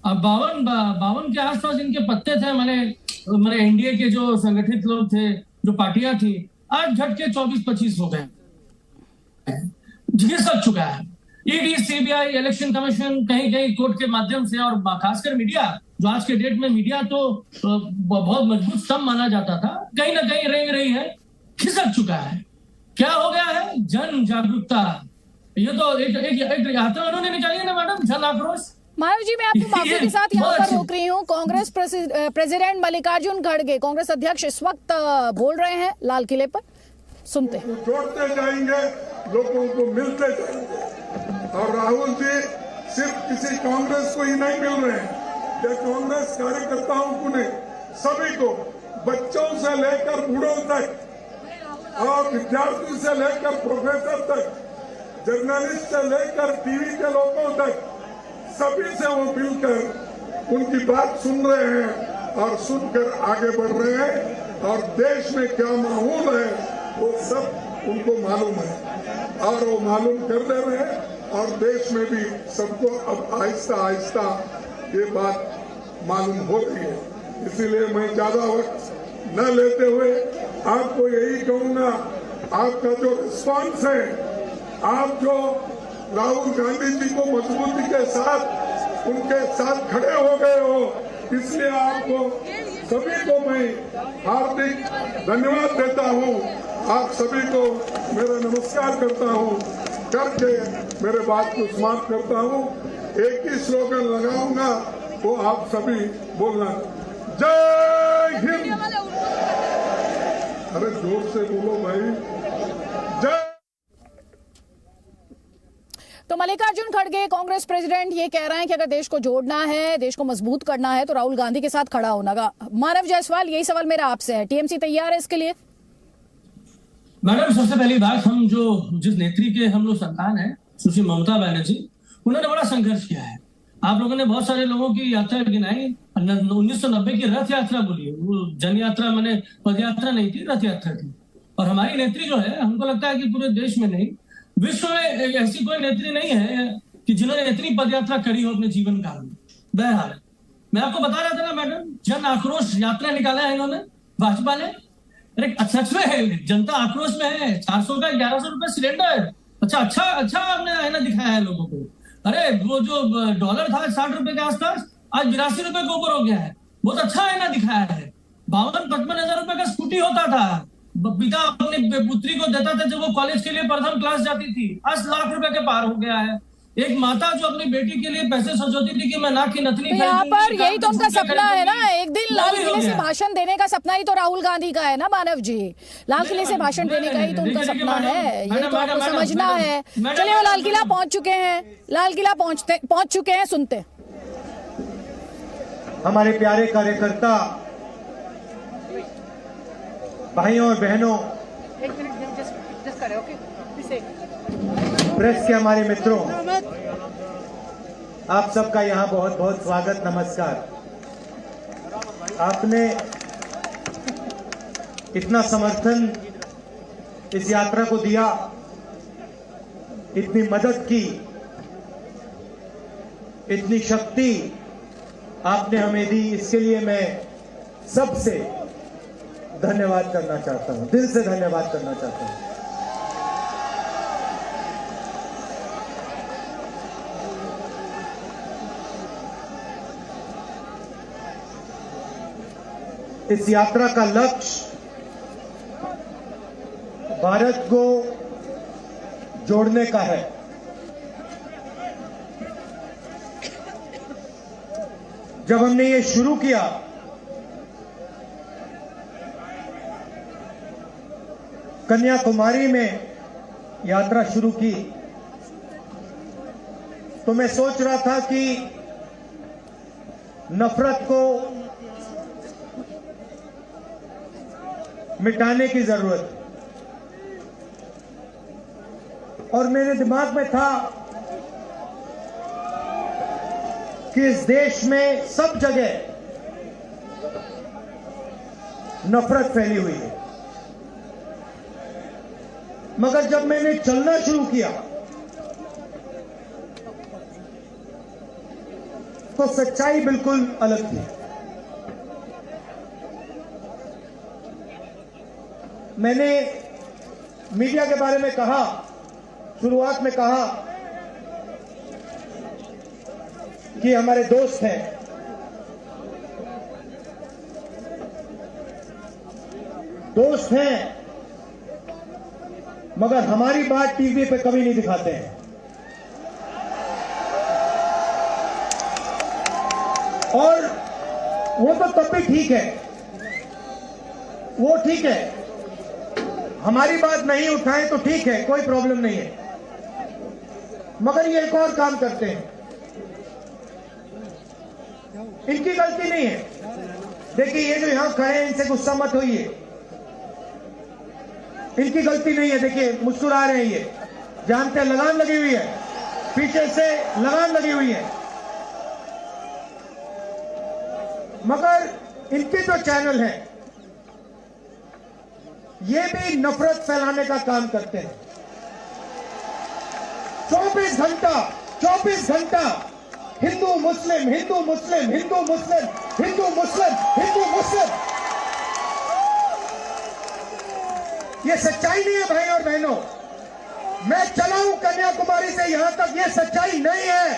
अब 52 के आसपास इनके पत्ते थे, मैंने एनडीए के जो संगठित लोग थे, जो पार्टियां थी, आज झटके 24-25 हो गए, घिसक चुका है। ईडी, सीबीआई, इलेक्शन कमीशन, कहीं कहीं कोर्ट के माध्यम से, और खासकर मीडिया, जो आज के डेट में मीडिया तो बहुत मजबूत स्तंभ माना जाता था, कहीं ना कहीं रेंग रही है, खिसक चुका है। क्या हो गया है? जन जागरूकता। ये तो एक यात्रा उन्होंने निकाली है ना मैडम, जन आक्रोश। मानव जी, मैं आपको माफी के साथ यहाँ पर रोक रही हूँ। कांग्रेस प्रेसिडेंट मल्लिकार्जुन खड़गे, कांग्रेस अध्यक्ष, इस वक्त बोल रहे हैं लाल किले पर, सुनते हैं। जोड़ते जाएंगे, लोगों को मिलते जाएंगे। और राहुल जी सिर्फ किसी कांग्रेस को ही नहीं मिल रहे हैं, ये कांग्रेस कार्यकर्ताओं को नहीं, सभी को, बच्चों से लेकर बूढ़ों तक, और विद्यार्थी से लेकर प्रोफेसर तक, जर्नलिस्ट से लेकर टीवी के लोगों तक, सभी से वो मिलकर उनकी बात सुन रहे हैं और सुनकर आगे बढ़ रहे हैं। और देश में क्या माहौल है वो सब उनको मालूम है, और वो मालूम कर दे रहे हैं। और देश में भी सबको अब आहिस्ता आहिस्ता ये बात मालूम हो रही है। इसीलिए मैं ज्यादा वक्त न लेते हुए आपको यही कहूंगा, आपका जो रिस्पॉन्स है, आप जो राहुल गांधी जी को मजबूती के साथ उनके साथ खड़े हो गए हो, इसलिए आपको सभी को मैं हार्दिक धन्यवाद देता हूं। आप सभी को मेरा नमस्कार करता हूं करके मेरे बात को समाप्त करता हूं। एक ही स्लोगन लगाऊंगा, वो आप सभी बोलना, जय हिंद। अरे जोर से बोलो भाई, जय। तो मल्लिकार्जुन खड़गे, कांग्रेस प्रेसिडेंट, ये कह रहे हैं कि अगर देश को जोड़ना है, देश को मजबूत करना है, तो राहुल गांधी के साथ खड़ा होना का। मानव जायसवाल, यही सवाल मेरा आपसे है, टीएमसी तैयार है इसके लिए? मैडम, सबसे पहली बात, हम जिस नेत्री के हम लोग संतान है, सुश्री ममता बनर्जी, उन्होंने बड़ा संघर्ष किया है। आप लोगों ने बहुत सारे लोगों की यात्रा गिनाई, 1990 की रथ यात्रा बोली, वो जन यात्रा, मैंने पद यात्रा नहीं थी, रथ यात्रा थी। और हमारी नेत्री जो है, हमको लगता है कि पूरे देश में नहीं, विश्व में ऐसी कोई नेत्री नहीं है कि जिन्होंने इतनी पदयात्रा करी हो अपने जीवन काल में। बहरहाल, मैं आपको बता रहा था ना मैडम, जन आक्रोश यात्रा निकाला है इन्होंने, भाजपा ने। अरे सच में है, जनता आक्रोश में है। 400 का 1100 रुपए सिलेंडर, अच्छा आपने आईना दिखाया है लोगों को। अरे वो जो डॉलर था 60 रुपए के आसपास, आज 82 रुपए के ऊपर हो गया है। बहुत अच्छा आईना दिखाया है। 52-55 हजार रुपए का स्कूटी होता था, पिता अपनी पुत्री को देता था जब वो कॉलेज के लिए प्रथम क्लास जाती थी, आज लाख रुपए के पार हो गया है। एक माता जो अपनी बेटी के लिए पैसे संजोती थी कि मैं नाक की नथनी तो यहाँ पर यही तो उनका सपना है ना, एक दिन लाल किले से भाषण देने का सपना ही तो राहुल गांधी का है ना मानव जी, लाल किले से भाषण देने का ही तो उनका सपना है, ये तो आपको समझना है। चलिए वो लाल किला पहुंच चुके हैं, लाल किला पहुंच चुके हैं, सुनते। हमारे प्यारे कार्यकर्ता भाइयों और बहनों, प्रेस के हमारे मित्रों, आप सबका यहाँ बहुत बहुत स्वागत, नमस्कार। आपने इतना समर्थन इस यात्रा को दिया, इतनी मदद की, इतनी शक्ति आपने हमें दी, इसके लिए मैं सबसे धन्यवाद करना चाहता हूं, दिल से धन्यवाद करना चाहता हूं। इस यात्रा का लक्ष्य भारत को जोड़ने का है। जब हमने ये शुरू किया कन्याकुमारी में यात्रा शुरू की, तो मैं सोच रहा था कि नफरत को मिटाने की जरूरत, और मेरे दिमाग में था कि इस देश में सब जगह नफरत फैली हुई है, मगर जब मैंने चलना शुरू किया तो सच्चाई बिल्कुल अलग थी। मैंने मीडिया के बारे में कहा, शुरुआत में कहा कि हमारे दोस्त हैं, दोस्त हैं, मगर हमारी बात टीवी पे कभी नहीं दिखाते हैं। और वो तो तब भी ठीक है, वो ठीक है, हमारी बात नहीं उठाएं तो ठीक है, कोई प्रॉब्लम नहीं है, मगर ये एक और काम करते हैं, इनकी गलती नहीं है। देखिए ये जो यहां खड़े हैं, इनसे गुस्सा मत होइए, इनकी गलती नहीं है। देखिए मुस्कुरा रहे हैं, ये जानते हैं लगाम लगी हुई है, पीछे से लगाम लगी हुई है, मगर इनके जो चैनल हैं ये भी नफरत फैलाने का काम करते हैं। 24 घंटा हिंदू मुस्लिम, हिंदू मुस्लिम, हिंदू मुस्लिम, हिंदू मुस्लिम, हिंदू मुस्लिम। ये सच्चाई नहीं है भाई और बहनों। मैं चला हूं कन्याकुमारी से यहां तक, ये सच्चाई नहीं है।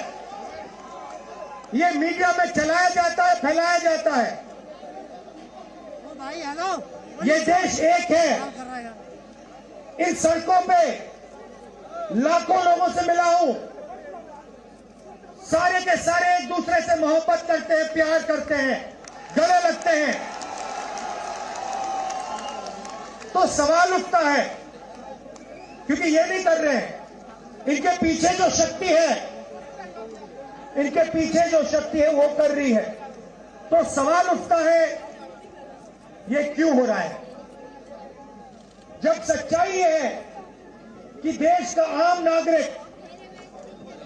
ये मीडिया में चलाया जाता है, फैलाया जाता है। भाई हेलो, ये देश एक है। इन सड़कों पे लाखों लोगों से मिला हूं, सारे के सारे एक दूसरे से मोहब्बत करते हैं, प्यार करते हैं, गले लगते हैं। तो सवाल उठता है, क्योंकि ये नहीं कर रहे हैं, इनके पीछे जो शक्ति है, इनके पीछे जो शक्ति है वो कर रही है। तो सवाल उठता है ये क्यों हो रहा है, जब सच्चाई ये है कि देश का आम नागरिक,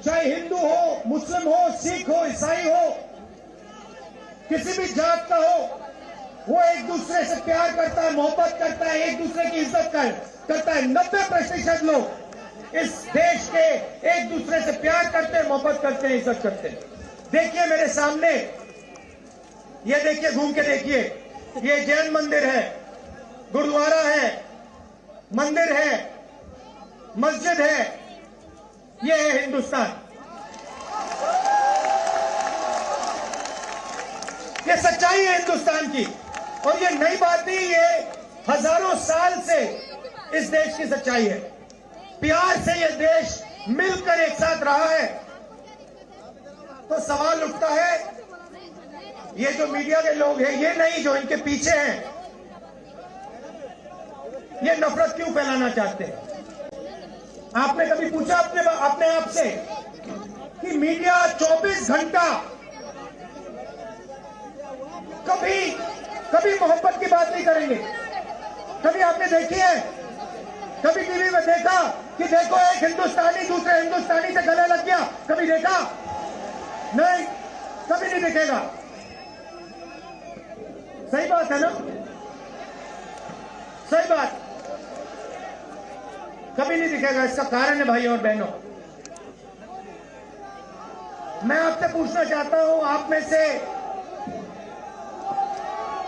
चाहे हिंदू हो, मुस्लिम हो, सिख हो, ईसाई हो, किसी भी जात का हो, वो एक दूसरे से प्यार करता है, मोहब्बत करता है, एक दूसरे की इज्जत करता है। 90% लोग इस देश के एक दूसरे से प्यार करते हैं, मोहब्बत करते हैं, इज्जत करते हैं। देखिए मेरे सामने, ये देखिए, घूम के देखिए, ये जैन मंदिर है, गुरुद्वारा है, मंदिर है, मस्जिद है, ये है हिंदुस्तान। ये सच्चाई है हिंदुस्तान की, और ये नई बात नहीं, ये हजारों साल से इस देश की सच्चाई है। प्यार से ये देश मिलकर एक साथ रहा है। तो सवाल उठता है, ये जो मीडिया के लोग हैं, ये नहीं जो इनके पीछे हैं, ये नफरत क्यों फैलाना चाहते हैं? आपने कभी पूछा अपने आप से कि मीडिया 24 घंटा कभी मोहब्बत की बात नहीं करेंगे? कभी आपने देखी है? कभी टीवी में देखा कि देखो एक हिंदुस्तानी दूसरे हिंदुस्तानी से गले लग गया? कभी देखा? नहीं, कभी नहीं दिखेगा। सही बात है ना? सही बात, कभी नहीं दिखेगा। इसका कारण है भाई और बहनों, मैं आपसे पूछना चाहता हूं, आप में से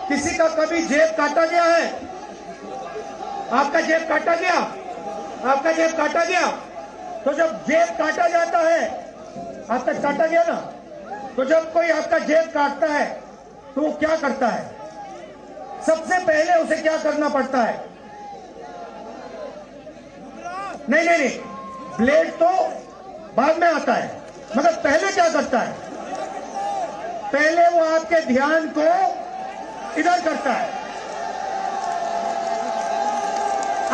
किसी का कभी जेब काटा गया है? आपका जेब काटा गया? आपका जेब काटा गया? तो जब जेब काटा जाता है, आपका काटा गया ना, तो जब कोई आपका जेब काटता है तो वो क्या करता है? सबसे पहले उसे क्या करना पड़ता है? नहीं, ब्लेड तो बाद में आता है, मगर पहले क्या करता है? पहले वो आपके ध्यान को इधर करता है,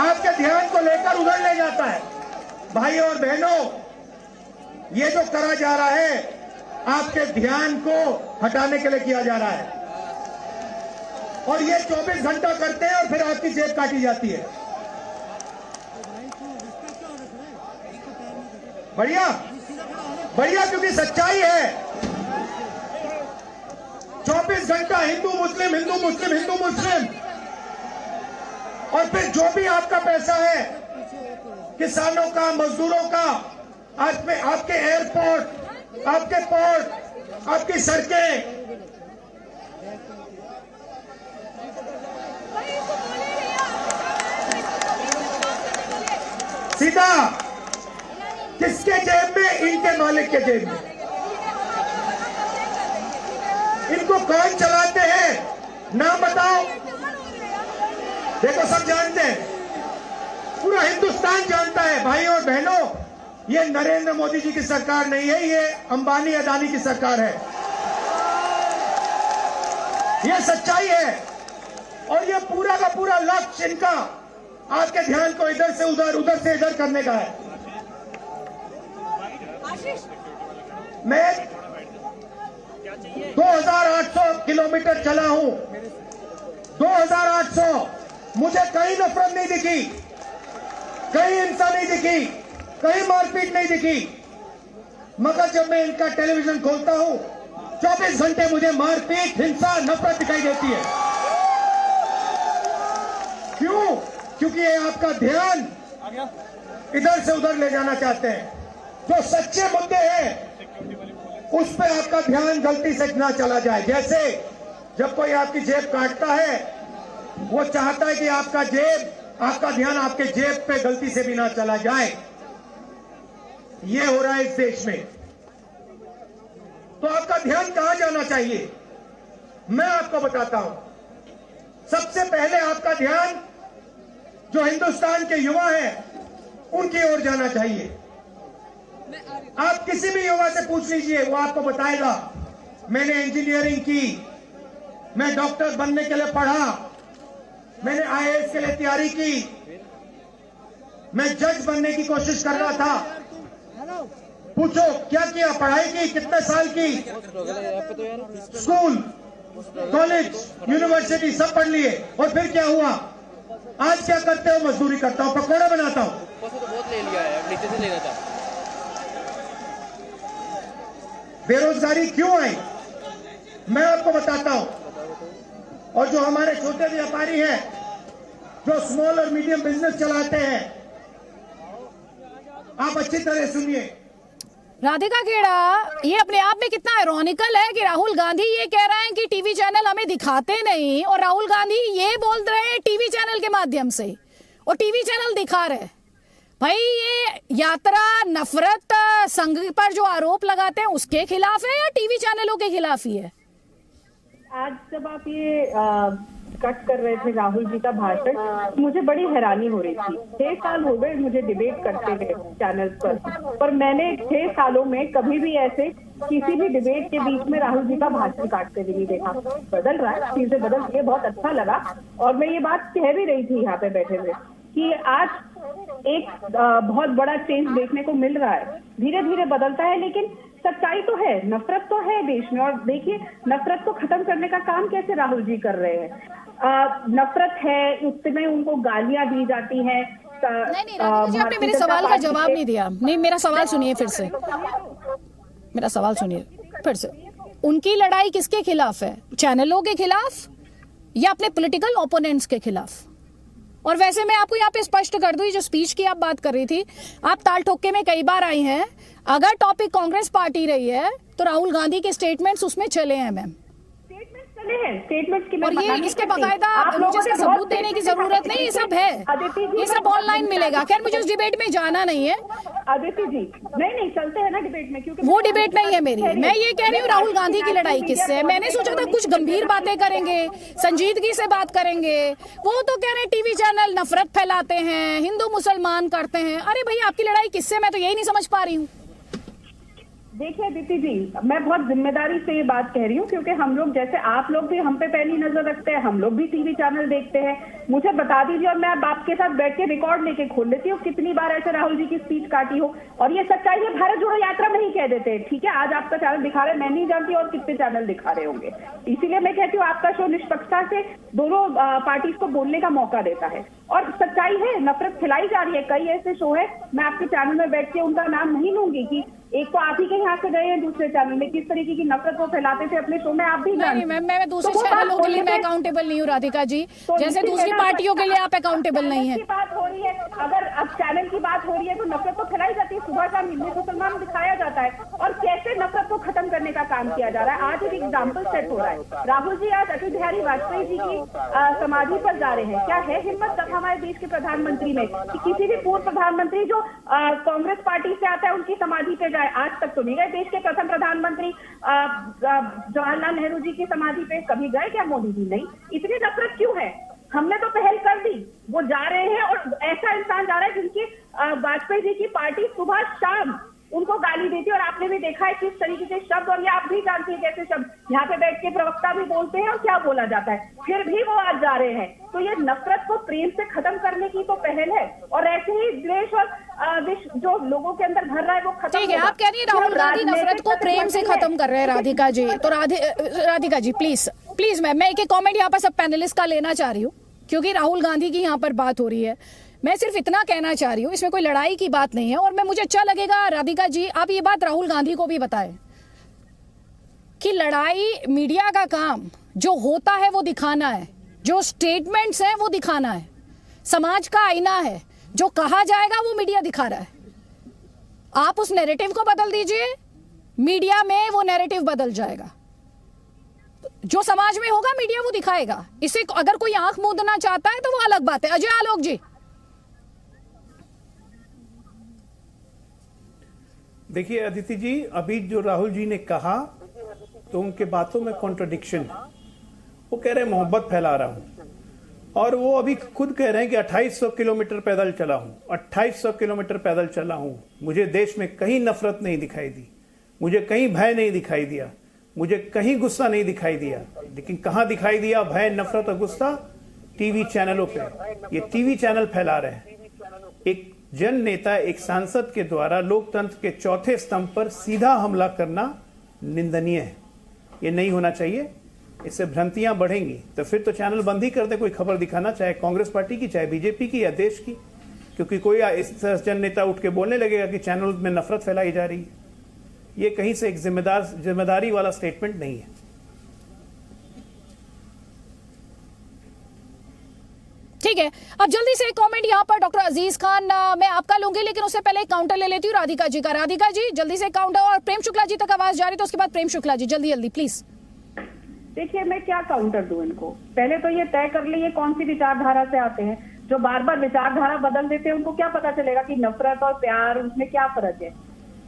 आपके ध्यान को लेकर उधर ले जाता है। भाई और बहनों, ये जो करा जा रहा है, आपके ध्यान को हटाने के लिए किया जा रहा है, और ये 24 घंटा करते हैं और फिर आपकी जेब काटी जाती है। बढ़िया बढ़िया, क्योंकि सच्चाई है। 24 घंटा हिंदू मुस्लिम, हिंदू मुस्लिम, हिंदू मुस्लिम, और फिर जो भी आपका पैसा है, किसानों का, मजदूरों का, आपके एयरपोर्ट, आपके पोर्ट, आपकी सड़कें, सीधा किसके जेब में? इनके मालिक के जेब में। इनको कौन चलाते हैं? नाम बताओ। देखो, सब जानते हैं, पूरा हिंदुस्तान जानता है। भाई और बहनों, ये नरेंद्र मोदी जी की सरकार नहीं है, ये अंबानी अदानी की सरकार है। ये सच्चाई है, और ये पूरा का पूरा लक्ष्य इनका आपके ध्यान को इधर से उधर, उधर से इधर करने का है। मैं 2800 किलोमीटर चला हूं, 2800, मुझे कहीं नफरत नहीं दिखी, कहीं हिंसा नहीं दिखी, कहीं मारपीट नहीं दिखी। मगर जब मैं इनका टेलीविजन खोलता हूं, 24 घंटे मुझे मारपीट, हिंसा, नफरत दिखाई देती है। क्यों? क्योंकि ये आपका ध्यान इधर से उधर ले जाना चाहते हैं। जो सच्चे मुद्दे हैं उस पे आपका ध्यान गलती से ना चला जाए। जैसे जब कोई आपकी जेब काटता है, वो चाहता है कि आपका ध्यान आपके जेब पे गलती से भी ना चला जाए। ये हो रहा है इस देश में। तो आपका ध्यान कहां जाना चाहिए? मैं आपको बताता हूं। सबसे पहले आपका ध्यान जो हिंदुस्तान के युवा हैं उनकी ओर जाना चाहिए। आप किसी भी युवा से पूछ लीजिए, वो आपको बताएगा, मैंने इंजीनियरिंग की, मैं डॉक्टर बनने के लिए पढ़ा, मैंने IAS के लिए तैयारी की, मैं जज बनने की कोशिश कर रहा था। पूछो क्या किया? पढ़ाई की? कितने साल की? स्कूल, कॉलेज, यूनिवर्सिटी सब पढ़ लिए, और फिर क्या हुआ? आज क्या करते हो? मजदूरी करता हूं, पकौड़ा बनाता हूं। बेरोजगारी क्यों आई? मैं आपको बताता हूं। और जो हमारे छोटे व्यापारी हैं, जो स्मॉल और मीडियम बिजनेस चलाते हैं, आप अच्छी तरह सुनिए। राधिका खेड़ा, ये अपने आप में कितना आयरॉनिकल है कि राहुल गांधी ये कह रहे हैं कि टीवी चैनल हमें दिखाते नहीं, और राहुल गांधी ये बोल रहे हैं टीवी चैनल के माध्यम से, और टीवी चैनल दिखा रहे। भाई, ये यात्रा नफरत संघ पर जो आरोप लगाते हैं उसके खिलाफ है या टीवी चैनलों के खिलाफ ही है? आज जब आप ये कट कर रहे थे राहुल जी का भाषण, मुझे बड़ी हैरानी हो रही थी। 6 साल हो गए मुझे डिबेट करते हुए चैनल्स पर मैंने 6 सालों में कभी भी ऐसे किसी भी डिबेट के बीच में राहुल जी का भाषण काटते भी नहीं देखा। बदल रहा है, चीजें बदल रही है, बहुत अच्छा लगा। और मैं ये बात कह भी रही थी यहाँ पे बैठे हुए कि आज एक बहुत बड़ा चेंज देखने को मिल रहा है। धीरे धीरे बदलता है, लेकिन सच्चाई तो है, नफरत तो है देश में। और देखिए, नफरत को खत्म करने का काम कैसे राहुल जी कर रहे हैं। नफरत है, उसमें उनको गालियां दी जाती हैं। नहीं राधिका जी, आपने मेरे सवाल का जवाब नहीं दिया। नहीं, मेरा सवाल सुनिए फिर से, मेरा सवाल सुनिए फिर से। उनकी लड़ाई किसके खिलाफ है? चैनलों के खिलाफ या अपने पॉलिटिकल ओपोनेंट्स के खिलाफ? और वैसे मैं आपको यहाँ पे स्पष्ट कर दूं, जो स्पीच की आप बात कर रही थी, आप ताल ठोके में कई बार आई हैं। अगर टॉपिक कांग्रेस पार्टी रही है तो राहुल गांधी के स्टेटमेंट्स उसमें चले हैं मैम, स्टेटमेंट्स की। और ये इसके बाकायदा मुझे इसका सबूत देने की जरूरत नहीं, ये सब है, ये सब ऑनलाइन मिलेगा। खैर, मुझे उस डिबेट में जाना नहीं है। अदिति जी, नहीं चलते हैं ना डिबेट में, क्योंकि वो डिबेट नहीं है मेरी। मैं ये कह रही हूँ राहुल गांधी की लड़ाई किससे है। मैंने सोचा था कुछ गंभीर बातें करेंगे, संजीदगी से बात करेंगे। वो तो कह रहे टीवी चैनल नफरत फैलाते हैं, हिंदू मुसलमान करते हैं। अरे भाई, आपकी लड़ाई किससे, मैं तो यही नहीं समझ पा रही हूँ। देखिए दीप्ति जी, मैं बहुत जिम्मेदारी से ये बात कह रही हूँ, क्योंकि हम लोग, जैसे आप लोग भी हम पे पहली नजर रखते हैं, हम लोग भी टीवी चैनल देखते हैं। मुझे बता दीजिए, और मैं अब आपके साथ बैठ के रिकॉर्ड लेके खोल लेती हूँ, कितनी बार ऐसे राहुल जी की स्पीच काटी हो। और ये सच्चाई है, भारत जोड़ो यात्रा में ही कह देते हैं। ठीक है, आज आपका चैनल दिखा रहे, मैं नहीं जानती और कितने चैनल दिखा रहे होंगे। इसीलिए मैं कहती हूँ, आपका शो निष्पक्षता से दोनों पार्टीज को बोलने का मौका देता है। और सच्चाई है, नफरत फैलाई जा रही है। कई ऐसे शो है, मैं आपके चैनल में बैठ के उनका नाम नहीं लूंगी, कि एक तो आप ही के यहाँ से गए हैं दूसरे चैनल में, किस तरीके की नफरत वो फैलाते थे अपने शो में, आप भी नहीं, मैं दूसरे चैनलों के लिए मैं अकाउंटेबल नहीं हूँ राधिका जी, जैसे दूसरी पार्टियों के लिए आप अकाउंटेबल नहीं है। बात हो रही है, अगर अब चैनल की बात हो रही है तो नफरत तो फैलाई जाती है। सुबह शाम हिंदू मुसलमान दिखाया जाता है, और कैसे नफरत को खत्म करने का काम किया जा रहा है। आज एक एग्जाम्पल सेट हो रहा है। राहुल जी आज अटल बिहारी वाजपेयी जी की समाधि पर जा रहे हैं। क्या है हिम्मत तब हमारे देश के प्रधानमंत्री में कि किसी भी पूर्व प्रधानमंत्री जो कांग्रेस पार्टी से आता है उनकी समाधि पे जाए? आज तक तो नहीं गए। देश के प्रथम प्रधानमंत्री जवाहरलाल नेहरू जी की समाधि पे कभी गए क्या मोदी जी? नहीं। इतनी नफरत क्यों है? हमने तो पहल कर दी, वो जा रहे हैं, और ऐसा इंसान जा रहा है जिनकी वाजपेयी जी की पार्टी सुबह शाम उनको गाली देती है। और आपने भी देखा है किस तरीके से शब्द, और ये आप भी जानती है कैसे शब्द यहाँ पे बैठ के प्रवक्ता भी बोलते हैं और क्या बोला जाता है, फिर भी वो आज जा रहे हैं। तो ये नफरत को प्रेम से खत्म करने की तो पहल है, और ऐसे ही द्वेष और जो लोगों के अंदर भर रहा है वो खत्म। ठीक है, आप कह रही है राहुल गांधी नफरत को प्रेम से खत्म कर रहे हैं राधिका जी। तो राधिका जी प्लीज मैं एक कॉमेंट यहाँ पर सब पैनलिस्ट का लेना चाह रही हूँ, क्योंकि राहुल गांधी की यहाँ पर बात हो रही है। मैं सिर्फ इतना कहना चाह रही हूँ, इसमें कोई लड़ाई की बात नहीं है। और मुझे अच्छा लगेगा राधिका जी आप ये बात राहुल गांधी को भी बताएं कि लड़ाई मीडिया का काम जो होता है वो दिखाना है, जो स्टेटमेंट्स हैं वो दिखाना है, समाज का आईना है, जो कहा जाएगा वो मीडिया दिखा रहा है। आप उस नैरेटिव को बदल दीजिए, मीडिया में वो नैरेटिव बदल जाएगा। जो समाज में होगा मीडिया वो दिखाएगा। इसे अगर कोई आंख मूंदना चाहता है तो वो अलग बात है। अजय आलोक जी, देखिए अदिति जी, अभी जो राहुल जी ने कहा तो उनके बातों में कॉन्ट्रडिक्शन है। वो कह रहे हैं मोहब्बत फैला रहा हूं, और वो अभी खुद कह रहे हैं कि 2800 किलोमीटर पैदल चला हूं, 2800 किलोमीटर पैदल चला हूं, मुझे देश में कहीं नफरत नहीं दिखाई दी, मुझे कहीं भय नहीं दिखाई दिया, मुझे कहीं गुस्सा नहीं दिखाई दिया। लेकिन कहां दिखाई दिया भय, नफरत और गुस्सा? टीवी चैनलों पे। ये टीवी चैनल फैला रहे हैं। एक जन नेता, एक सांसद के द्वारा लोकतंत्र के चौथे स्तंभ पर सीधा हमला करना निंदनीय है। ये नहीं होना चाहिए। इससे भ्रांतियां बढ़ेंगी। तो फिर तो चैनल बंद ही कर दे कोई खबर दिखाना, चाहे कांग्रेस पार्टी की, चाहे बीजेपी की या देश की। क्योंकि कोई इस जन नेता उठ के बोलने लगेगा कि चैनल में नफरत फैलाई जा रही है। ये कहीं से एक जिम्मेदारी वाला स्टेटमेंट नहीं है। ठीक है, अब जल्दी से एक कमेंट यहाँ पर डॉक्टर अजीज खान मैं आपका लूंगी, लेकिन उससे पहले एक काउंटर ले लेती हूँ राधिका जी का। राधिका जी जल्दी से काउंटर, और प्रेम शुक्ला जी तक आवाज जा रही, तो उसके बाद प्रेम शुक्ला जी जल्दी प्लीज। देखिए, मैं क्या काउंटर दूं इनको? पहले तो ये तय कर लिए कौन सी विचारधारा से आते हैं। जो बार बार विचारधारा बदल देते हैं उनको क्या पता चलेगा कि नफरत और प्यार उसमें क्या फर्क है?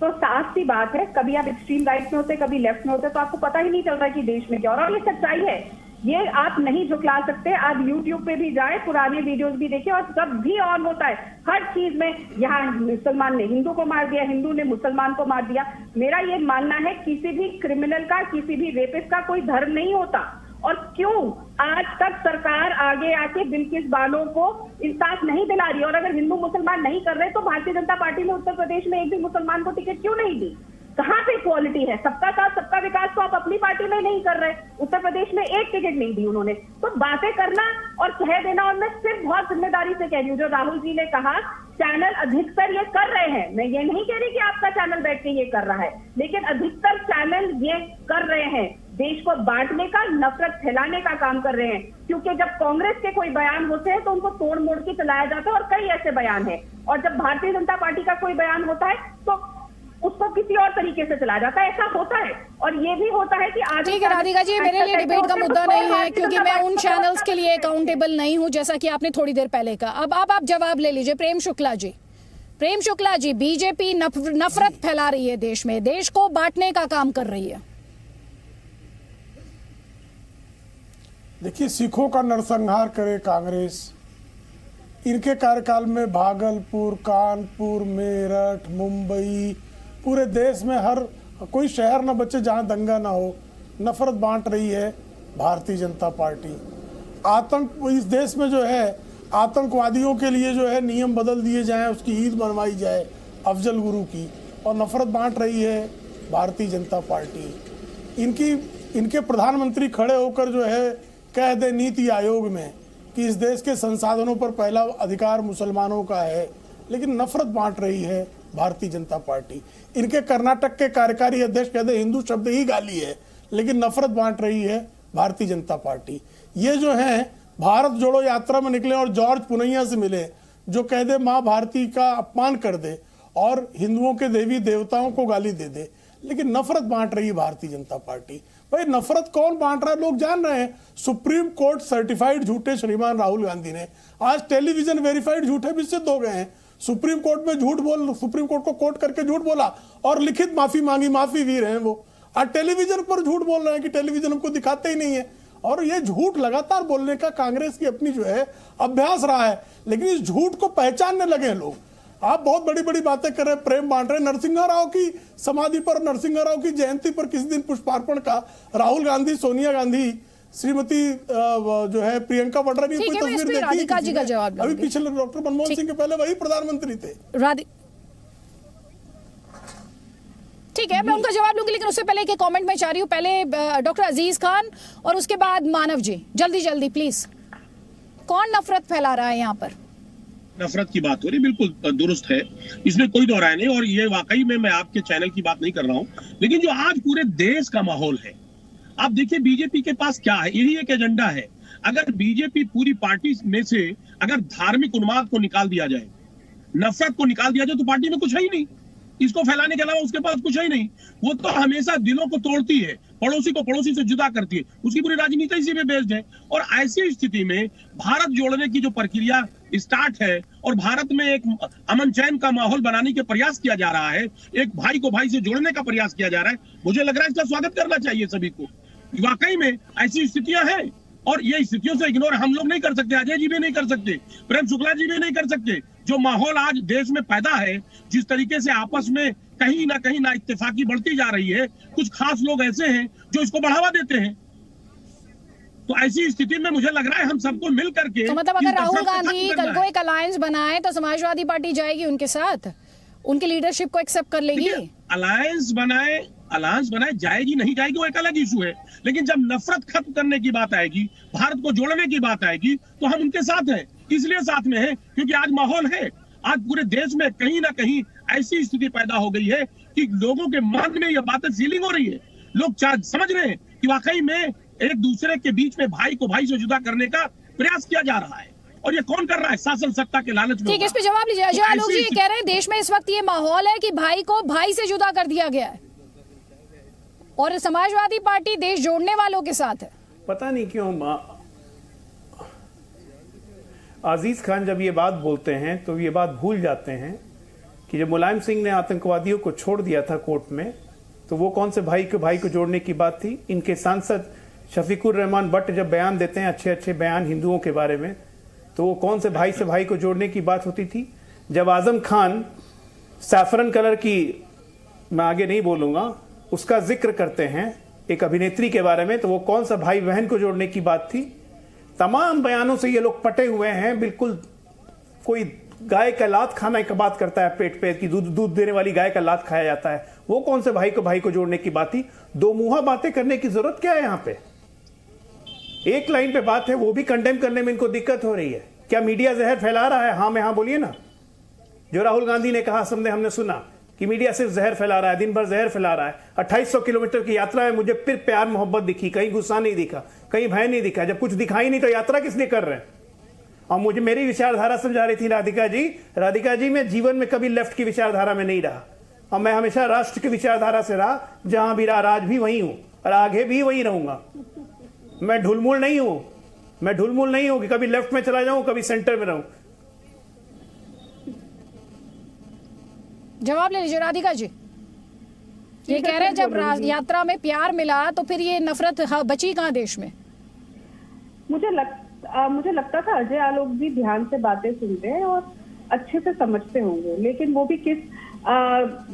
तो साफ सी बात है, कभी आप एक्सट्रीम राइट में होते, कभी लेफ्ट में होते, तो आपको पता ही नहीं चल रहा कि देश में क्या हो रहा है। और ये सच्चाई है, ये आप नहीं झुकला सकते। आप YouTube पे भी जाए, पुराने वीडियोस भी देखें, और जब भी ऑन होता है हर चीज में, यहाँ मुसलमान ने हिंदू को मार दिया, हिंदू ने मुसलमान को मार दिया। मेरा ये मानना है किसी भी क्रिमिनल का, किसी भी रेपिस्ट का कोई धर्म नहीं होता। और क्यों आज तक सरकार आगे आके बिल्किस बानो को इंसाफ नहीं दिला रही? और अगर हिंदू मुसलमान नहीं कर रहे तो भारतीय जनता पार्टी ने उत्तर प्रदेश में एक भी मुसलमान को टिकट क्यों नहीं दी? कहां पे इक्वालिटी है? सबका साथ सबका विकास तो आप अपनी पार्टी में नहीं कर रहे। उत्तर प्रदेश में एक टिकट नहीं दी उन्होंने। तो बातें करना और कह देना, और मैं सिर्फ बहुत जिम्मेदारी से कह रही हूँ, जो राहुल जी ने कहा चैनल अधिकतर ये कर रहे हैं, मैं ये नहीं कह रही कि आपका चैनल बैठ के ये कर रहा है, लेकिन अधिकतर चैनल ये कर रहे हैं, देश को बांटने का, नफरत फैलाने का काम कर रहे हैं। क्योंकि जब कांग्रेस के कोई बयान होते हैं तो उनको तोड़ मोड़ के चलाया जाता है, और कई ऐसे बयान हैं। और जब भारतीय जनता पार्टी का कोई बयान होता है तो उसको किसी और तरीके से चला जाता है। ऐसा होता है, और ये भी होता है कि आज ठीक है राधिका जी, मेरे लिए डिबेट का मुद्दा नहीं है, क्योंकि मैं उन चैनल्स के लिए अकाउंटेबल नहीं हूं, जैसा कि आपने थोड़ी देर पहले कहा। अब आप जवाब ले लीजिए। प्रेम शुक्ला जी, बीजेपी नफरत फैला रही है देश में, देश को बांटने का काम कर रही है। देखिए, सिखों का नरसंहार करे कांग्रेस। इनके कार्यकाल में भागलपुर, कानपुर, मेरठ, मुंबई, पूरे देश में हर कोई शहर न बचे जहां दंगा ना हो। नफरत बांट रही है भारतीय जनता पार्टी। आतंक इस देश में जो है, आतंकवादियों के लिए जो है नियम बदल दिए जाएं, उसकी ईद मनवाई जाए अफजल गुरु की, और नफरत बांट रही है भारतीय जनता पार्टी। इनके प्रधानमंत्री खड़े होकर जो है कह दे नीति आयोग में कि इस देश के संसाधनों पर पहला अधिकार मुसलमानों का है, लेकिन नफरत बांट रही है भारतीय जनता पार्टी। इनके कर्नाटक के कार्यकारी अध्यक्ष कहते हिंदू शब्द ही गाली है, लेकिन नफरत बांट रही है भारतीय जनता पार्टी। ये जो है भारत जोड़ो यात्रा में निकले और जॉर्ज पुनैया से मिले, जो कह दे माँ भारती का अपमान कर दे और हिंदुओं के देवी देवताओं को गाली दे दे, लेकिन नफरत बांट रही है भारतीय जनता पार्टी। भाई, नफरत कौन बांट रहा है लोग जान रहे हैं। सुप्रीम कोर्ट सर्टिफाइड झूठे श्रीमान राहुल गांधी ने आज टेलीविजन वेरीफाइड झूठे भी सिद्ध हो गए हैं। सुप्रीम कोर्ट में सुप्रीम कोर्ट को कोर्ट करके झूठ बोला और लिखित माफी मांगी, माफी वीर हैं वो। आज टेलीविजन पर झूठ बोल रहे हैं कि टेलीविजन हमको दिखाते ही नहीं है। और ये झूठ लगातार बोलने का कांग्रेस की अपनी जो है अभ्यास रहा है, लेकिन इस झूठ को पहचानने लगे लोग। आप बहुत बड़ी बड़ी बातें कर रहे हैं, प्रेम बांट रहे हैं। नरसिंहा राव की समाधि पर, नरसिंहा राव की जयंती पर किसी दिन पुष्पार्पण का राहुल गांधी, सोनिया गांधी, श्रीमती जो है प्रियंका वाड्रा ने कोई तस्वीर देखी? अभी पिछले डॉक्टर मनमोहन सिंह के पहले वही प्रधानमंत्री थे। ठीक है, मैं उनका जवाब लूंगी, लेकिन उससे पहले के कमेंट में चाह रही हूँ। पहले डॉक्टर अजीज खान और उसके बाद मानव जी, जल्दी जल्दी प्लीज। कौन नफरत फैला रहा है यहाँ पर? नफरत की बात हो रही, बिल्कुल दुरुस्त है, इसमें कोई दो राय नहीं। और ये वाकई में मैं आपके चैनल की बात नहीं कर रहा हूं, लेकिन जो आज पूरे देश का माहौल है, आप देखिए बीजेपी के पास क्या है, यही एक एजेंडा है। अगर बीजेपी पूरी पार्टी में से अगर धार्मिक उन्माद को निकाल दिया जाए, नफरत को निकाल दिया जाए, तो पार्टी में कुछ है ही नहीं। इसको फैलाने के अलावा उसके पास कुछ है ही नहीं। वो तो हमेशा दिलों को तोड़ती है, पड़ोसी को पड़ोसी से जुदा करती है, उसकी पूरी राजनीति इसी में बेस्ड है। और ऐसी स्थिति में भारत जोड़ने की जो प्रक्रिया स्टार्ट है और भारत में एक अमन चैन का माहौल बनाने के प्रयास किया जा रहा है, एक भाई को भाई से जोड़ने का प्रयास किया जा रहा है, मुझे लग रहा है इसका स्वागत करना चाहिए सभी को। वाकई में ऐसी स्थितियां हैं और ये स्थितियों से इग्नोर हम लोग नहीं कर सकते, अजय जी भी नहीं कर सकते, प्रेम शुक्ला जी भी नहीं कर सकते। जो माहौल आज देश में पैदा है, जिस तरीके से आपस में कहीं ना इत्तेफाकी बढ़ती जा रही है, कुछ खास लोग ऐसे हैं जो इसको बढ़ावा देते हैं। तो ऐसी स्थिति में मुझे लग रहा है हम सबको मिल करके, तो मतलब अगर राहुल गांधी कल को एक अलायंस बनाए तो समाजवादी पार्टी जाएगी उनके साथ, उनकी लीडरशिप को एक्सेप्ट कर लेगी? अलायंस बनाए जाएगी नहीं जाएगी वो एक अलग इशू है, लेकिन जब नफरत खत्म करने की बात आएगी, भारत को जोड़ने की बात आएगी, तो हम उनके साथ हैं। इसलिए साथ में है क्योंकि आज माहौल है, आज पूरे देश में कहीं ना कहीं ऐसी स्थिति पैदा हो गई है कि लोगों के मन में यह बातें फीलिंग हो रही है। लोग समझ रहे हैं कि वाकई में एक दूसरे के बीच में भाई को भाई से जुदा करने का प्रयास किया जा रहा है, और ये कौन कर रहा है? शासन सत्ता के लालच में। ठीक है, इस पे जवाब लीजिए। अजय आलोक जी ये कह रहे हैं देश में इस वक्त ये माहौल है कि भाई को भाई से जुदा कर दिया गया है और समाजवादी पार्टी देश जोड़ने वालों के साथ है। पता नहीं क्यों आजीज खान जब ये बात बोलते हैं तो ये बात भूल जाते हैं कि जब मुलायम सिंह ने आतंकवादियों को छोड़ दिया था कोर्ट में, तो वो कौन से भाई को जोड़ने की बात थी? इनके सांसद शफीकुर रहमान भट्ट जब बयान देते हैं, अच्छे अच्छे बयान हिंदुओं के बारे में, तो वो कौन से भाई से भाई को जोड़ने की बात होती थी? जब आजम खान सैफरन कलर की, मैं आगे नहीं बोलूंगा, उसका जिक्र करते हैं एक अभिनेत्री के बारे में, तो वो कौन सा भाई बहन को जोड़ने की बात थी? तमाम बयानों से ये लोग पटे हुए हैं। बिल्कुल कोई गाय का लात खाने की बात करता है, पेट पे कि दूध देने वाली गाय का लात खाया जाता है, वो कौन से भाई को जोड़ने की बात थी? दो मुंहा बातें करने की जरूरत क्या है? यहाँ पे एक लाइन पे बात है, वो भी कंडेम करने में इनको दिक्कत हो रही है। क्या मीडिया जहर फैला रहा है? हाँ में हाँ बोलिए ना। जो राहुल गांधी ने कहा, हमने सुना कि मीडिया सिर्फ जहर फैला रहा है, दिन भर जहर फैला रहा है। 2800 किलोमीटर की यात्रा में मुझे फिर प्यार मोहब्बत दिखी, कहीं गुस्सा नहीं दिखा, कहीं भय नहीं दिखा। जब कुछ दिखाई नहीं तो यात्रा किस लिए कर रहे हैं? और मुझे मेरी विचारधारा समझा रही थी राधिका जी, मैं जीवन में कभी लेफ्ट की विचारधारा में नहीं रहा, और मैं हमेशा राष्ट्र की विचारधारा से रहा। जहां भी रहा, आज भी वही हूं और आगे भी वही रहूंगा। मैं ढुलमुल नहीं हूं कि कभी लेफ्ट में चला जाऊं, कभी सेंटर में रहूं। जवाब ले लीजिए राधिका जी। ये कह रहे हैं जब यात्रा में प्यार मिला तो फिर ये नफरत बची कहां देश में? मुझे लगता था अजय आलोक जी ध्यान से बातें सुनते हैं और अच्छे से समझते होंगे, लेकिन वो भी किस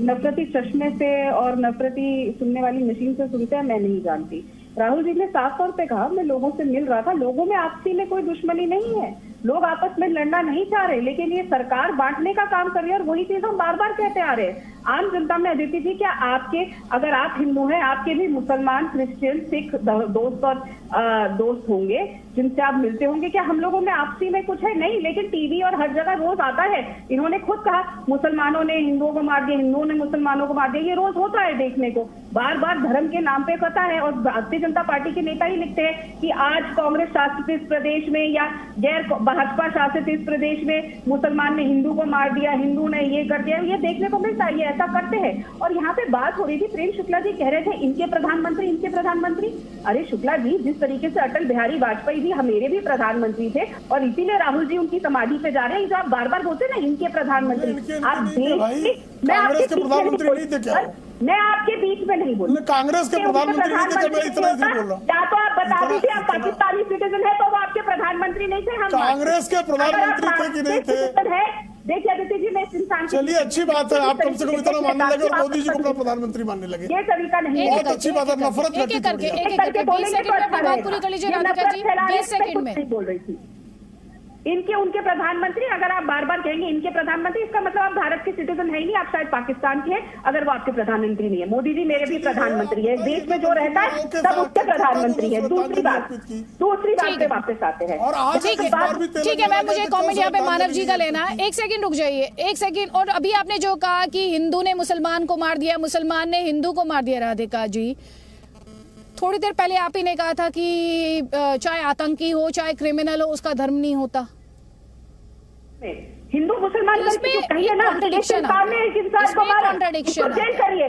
नफरती चश्मे से और नफरती सुनने वाली मशीन से सुनते हैं मैं नहीं जानती। राहुल जी ने साफ तौर पे कहा, मैं लोगों से मिल रहा था, लोगों में आपसी में कोई दुश्मनी नहीं है, लोग आपस में लड़ना नहीं चाह रहे, लेकिन ये सरकार बांटने का काम कर रही है और वही चीज हम बार बार कहते आ रहे हैं। आम जनता में अदिति जी, क्या आपके, अगर आप हिंदू हैं, आपके भी मुसलमान, क्रिश्चियन, सिख दोस्त और दोस्त होंगे जिनसे आप मिलते होंगे, क्या हम लोगों में आपसी में कुछ है? नहीं, लेकिन टीवी और हर जगह रोज आता है। इन्होंने खुद कहा मुसलमानों ने हिंदुओं को मार दिया, हिंदुओं ने मुसलमानों को मार दिया, ये रोज होता है देखने को, बार बार धर्म के नाम पे कथा है। और भारतीय जनता पार्टी के नेता ही लिखते हैं कि आज कांग्रेस शासित इस प्रदेश में या गैर भाजपा शासित इस प्रदेश में मुसलमान ने हिंदू को मार दिया, हिंदू ने ये कर दिया, ये देखने को मिलता है, ये ऐसा करते हैं। और यहाँ पे बात हो रही थी, प्रेम शुक्ला जी कह रहे थे इनके प्रधानमंत्री। अरे शुक्ला जी, जिस तरीके से अटल बिहारी वाजपेयी जी मेरे भी प्रधानमंत्री थे और इसीलिए राहुल जी उनकी समाधि पे जा रहे हैं, जो आप बार बार बोलते हैं ना इनके प्रधानमंत्री, आप मैं आपके बीच में नहीं बोल, कांग्रेस के प्रधानमंत्री नहीं थे, मैं इतना ही बोल रहा हूँ। या तो आप बता दीजिए आप पाकिस्तानी सिटीजन है तो वो आपके प्रधानमंत्री नहीं थे, हम कांग्रेस के प्रधानमंत्री थे कि नहीं थे? देखिए आदित्य जी, मैं इस इंसान, चलिए अच्छी बात है, आप कम से कम इतना मानने लगे और मोदी जी को अपना प्रधानमंत्री मानने लगे, ये तरीका नहीं। बहुत अच्छी बात है। नफरत एक एक करके 20 सेकंड में बात पूरी कर लीजिए राधिका जी, 20 सेकंड में बोल रही थी। इनके उनके प्रधानमंत्री, अगर आप बार बार कहेंगे इनके प्रधानमंत्री, इसका मतलब आप भारत के सिटीजन है ही नहीं, आप शायद पाकिस्तान के हैं अगर वो आपके प्रधानमंत्री नहीं है। मोदी जी मेरे भी प्रधानमंत्री है, देश में जो रहता है सब उसके प्रधानमंत्री है। दूसरी बात पे वापस आते हैं। ठीक है मैम, मुझे कमेंट यहाँ पे मानव जी का लेना है। एक सेकंड रुक जाइए, एक सेकंड। और अभी आपने जो कहा कि हिंदू ने मुसलमान को मार दिया, मुसलमान ने हिंदू को मार दिया, राधिका जी थोड़ी देर पहले आप ही ने कहा था कि चाहे आतंकी हो चाहे क्रिमिनल हो उसका धर्म नहीं होता। हिंदू मुसलमान कहिए ना, कॉन्ट्रडिक्शन करिए।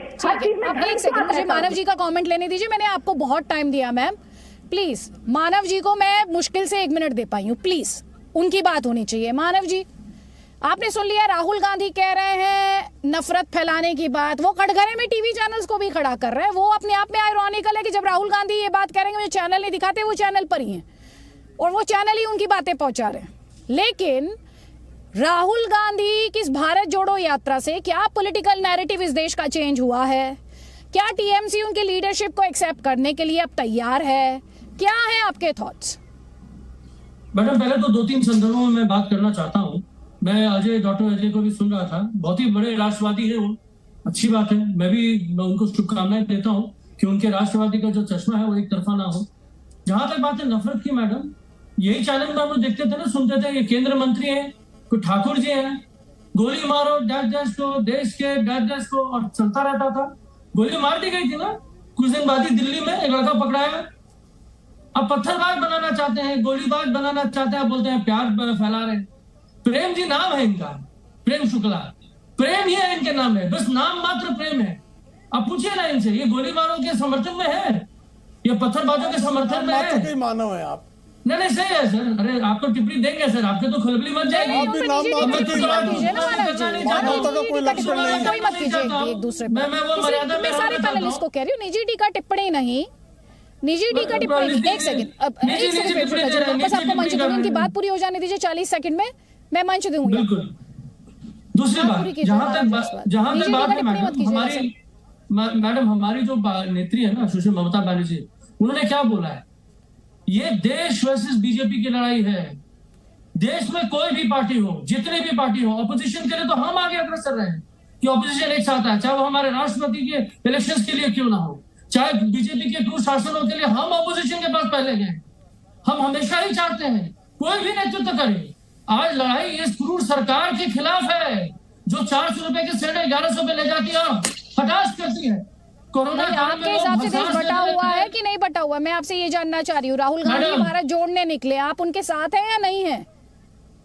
अब एक सेकंड मुझे मानव जी का कमेंट लेने दीजिए, मैंने आपको बहुत टाइम दिया मैम, प्लीज मानव जी को मैं मुश्किल से 1 मिनट दे पाई हूँ, प्लीज उनकी बात होनी चाहिए। मानव जी आपने सुन लिया, राहुल गांधी कह रहे हैं नफरत फैलाने की बात, वो कटघरे में टीवी चैनल्स को भी खड़ा कर रहे हैं। वो अपने आप में आयरॉनिकल है कि जब राहुल गांधी ये बात कह रहे हैं मुझे चैनल नहीं दिखाते, वो चैनल पर ही हैं और वो चैनल ही उनकी बातें पहुंचा रहे हैं। लेकिन राहुल गांधी की इस भारत जोड़ो यात्रा से क्या पॉलिटिकल नैरेटिव इस देश का चेंज हुआ है? क्या टीएमसी उनकी लीडरशिप को एक्सेप्ट करने के लिए अब तैयार है? क्या है आपके थॉट्स? मैडम पहले तो 2-3 संदर्भों में मैं बात करना चाहता हूँ। मैं डॉक्टर अजय को भी सुन रहा था, बहुत ही बड़े राष्ट्रवादी है वो, अच्छी बात है। मैं उनको शुभकामनाएं देता हूँ कि उनके राष्ट्रवादी का जो चश्मा है वो एक तरफा ना हो। जहां तक बात है नफरत की, मैडम यही चैनल में हम लोग देखते थे ना, सुनते थे, ये केंद्र मंत्री हैं, कोई ठाकुर जी हैं, गोली मारो डैश को, देश के डैश को, और चलता रहता था। गोली मार दी गई थी ना कुछ दिन बाद ही दिल्ली में, एक लड़का पकड़ाया। अब पत्थरबाज बनाना चाहते हैं, गोलीबाज बनाना चाहते हैं, बोलते हैं प्यार फैला रहे हैं। प्रेम जी नाम है इनका, प्रेम शुक्ला, प्रेम ही है इनके नाम है, बस नाम मात्र प्रेम है। अब पूछिए ना इनसे, ये गोलीबारों के समर्थन में है, ये पत्थरबाजों के समर्थन में है? मानव है आप? नहीं सही है सर। अरे आप तो टिप्पणी देंगे सर, आपके तो खलबली मत जाएगी। एक दूसरे मैं सारे पैनलिस्ट को कह रही हूँ, निजी टीका टिप्पणी नहीं, निजी टीका टिप्पणी। एक सेकंड, बस आपको मंच दूंगी, उनकी बात पूरी हो जाने दीजिए 40 सेकंड में, मैं मंच दूंगी। दूसरी बात, जहां तक बात है मैडम, हमारी जो नेत्री है ना सुश्री ममता बनर्जी, उन्होंने क्या बोला है, ये देश वर्सेस बीजेपी की लड़ाई है। देश में कोई भी पार्टी हो, जितनी भी पार्टी हो, ऑपोजिशन के लिए तो हम आगे अग्रसर रहे हैं कि ऑपोजिशन एक साथ है, चाहे वो हमारे राष्ट्रपति के इलेक्शंस के लिए क्यों ना हो, चाहे बीजेपी के क्रूर शासनों के लिए हम ऑपोजिशन के पास पहले गए। हम हमेशा ही चाहते हैं कोई भी नेतृत्व करे। आज लड़ाई इस क्रूर सरकार के खिलाफ है जो 400 रुपए के सिलेंडर 1100 पे ले जाती है और हताश करती है। कोरोना आपके हिसाब से देश बटा हुआ है कि नहीं बटा हुआ, मैं आपसे ये जानना चाह रही हूँ। राहुल गांधी भारत जोड़ने निकले, आप उनके साथ हैं या नहीं है?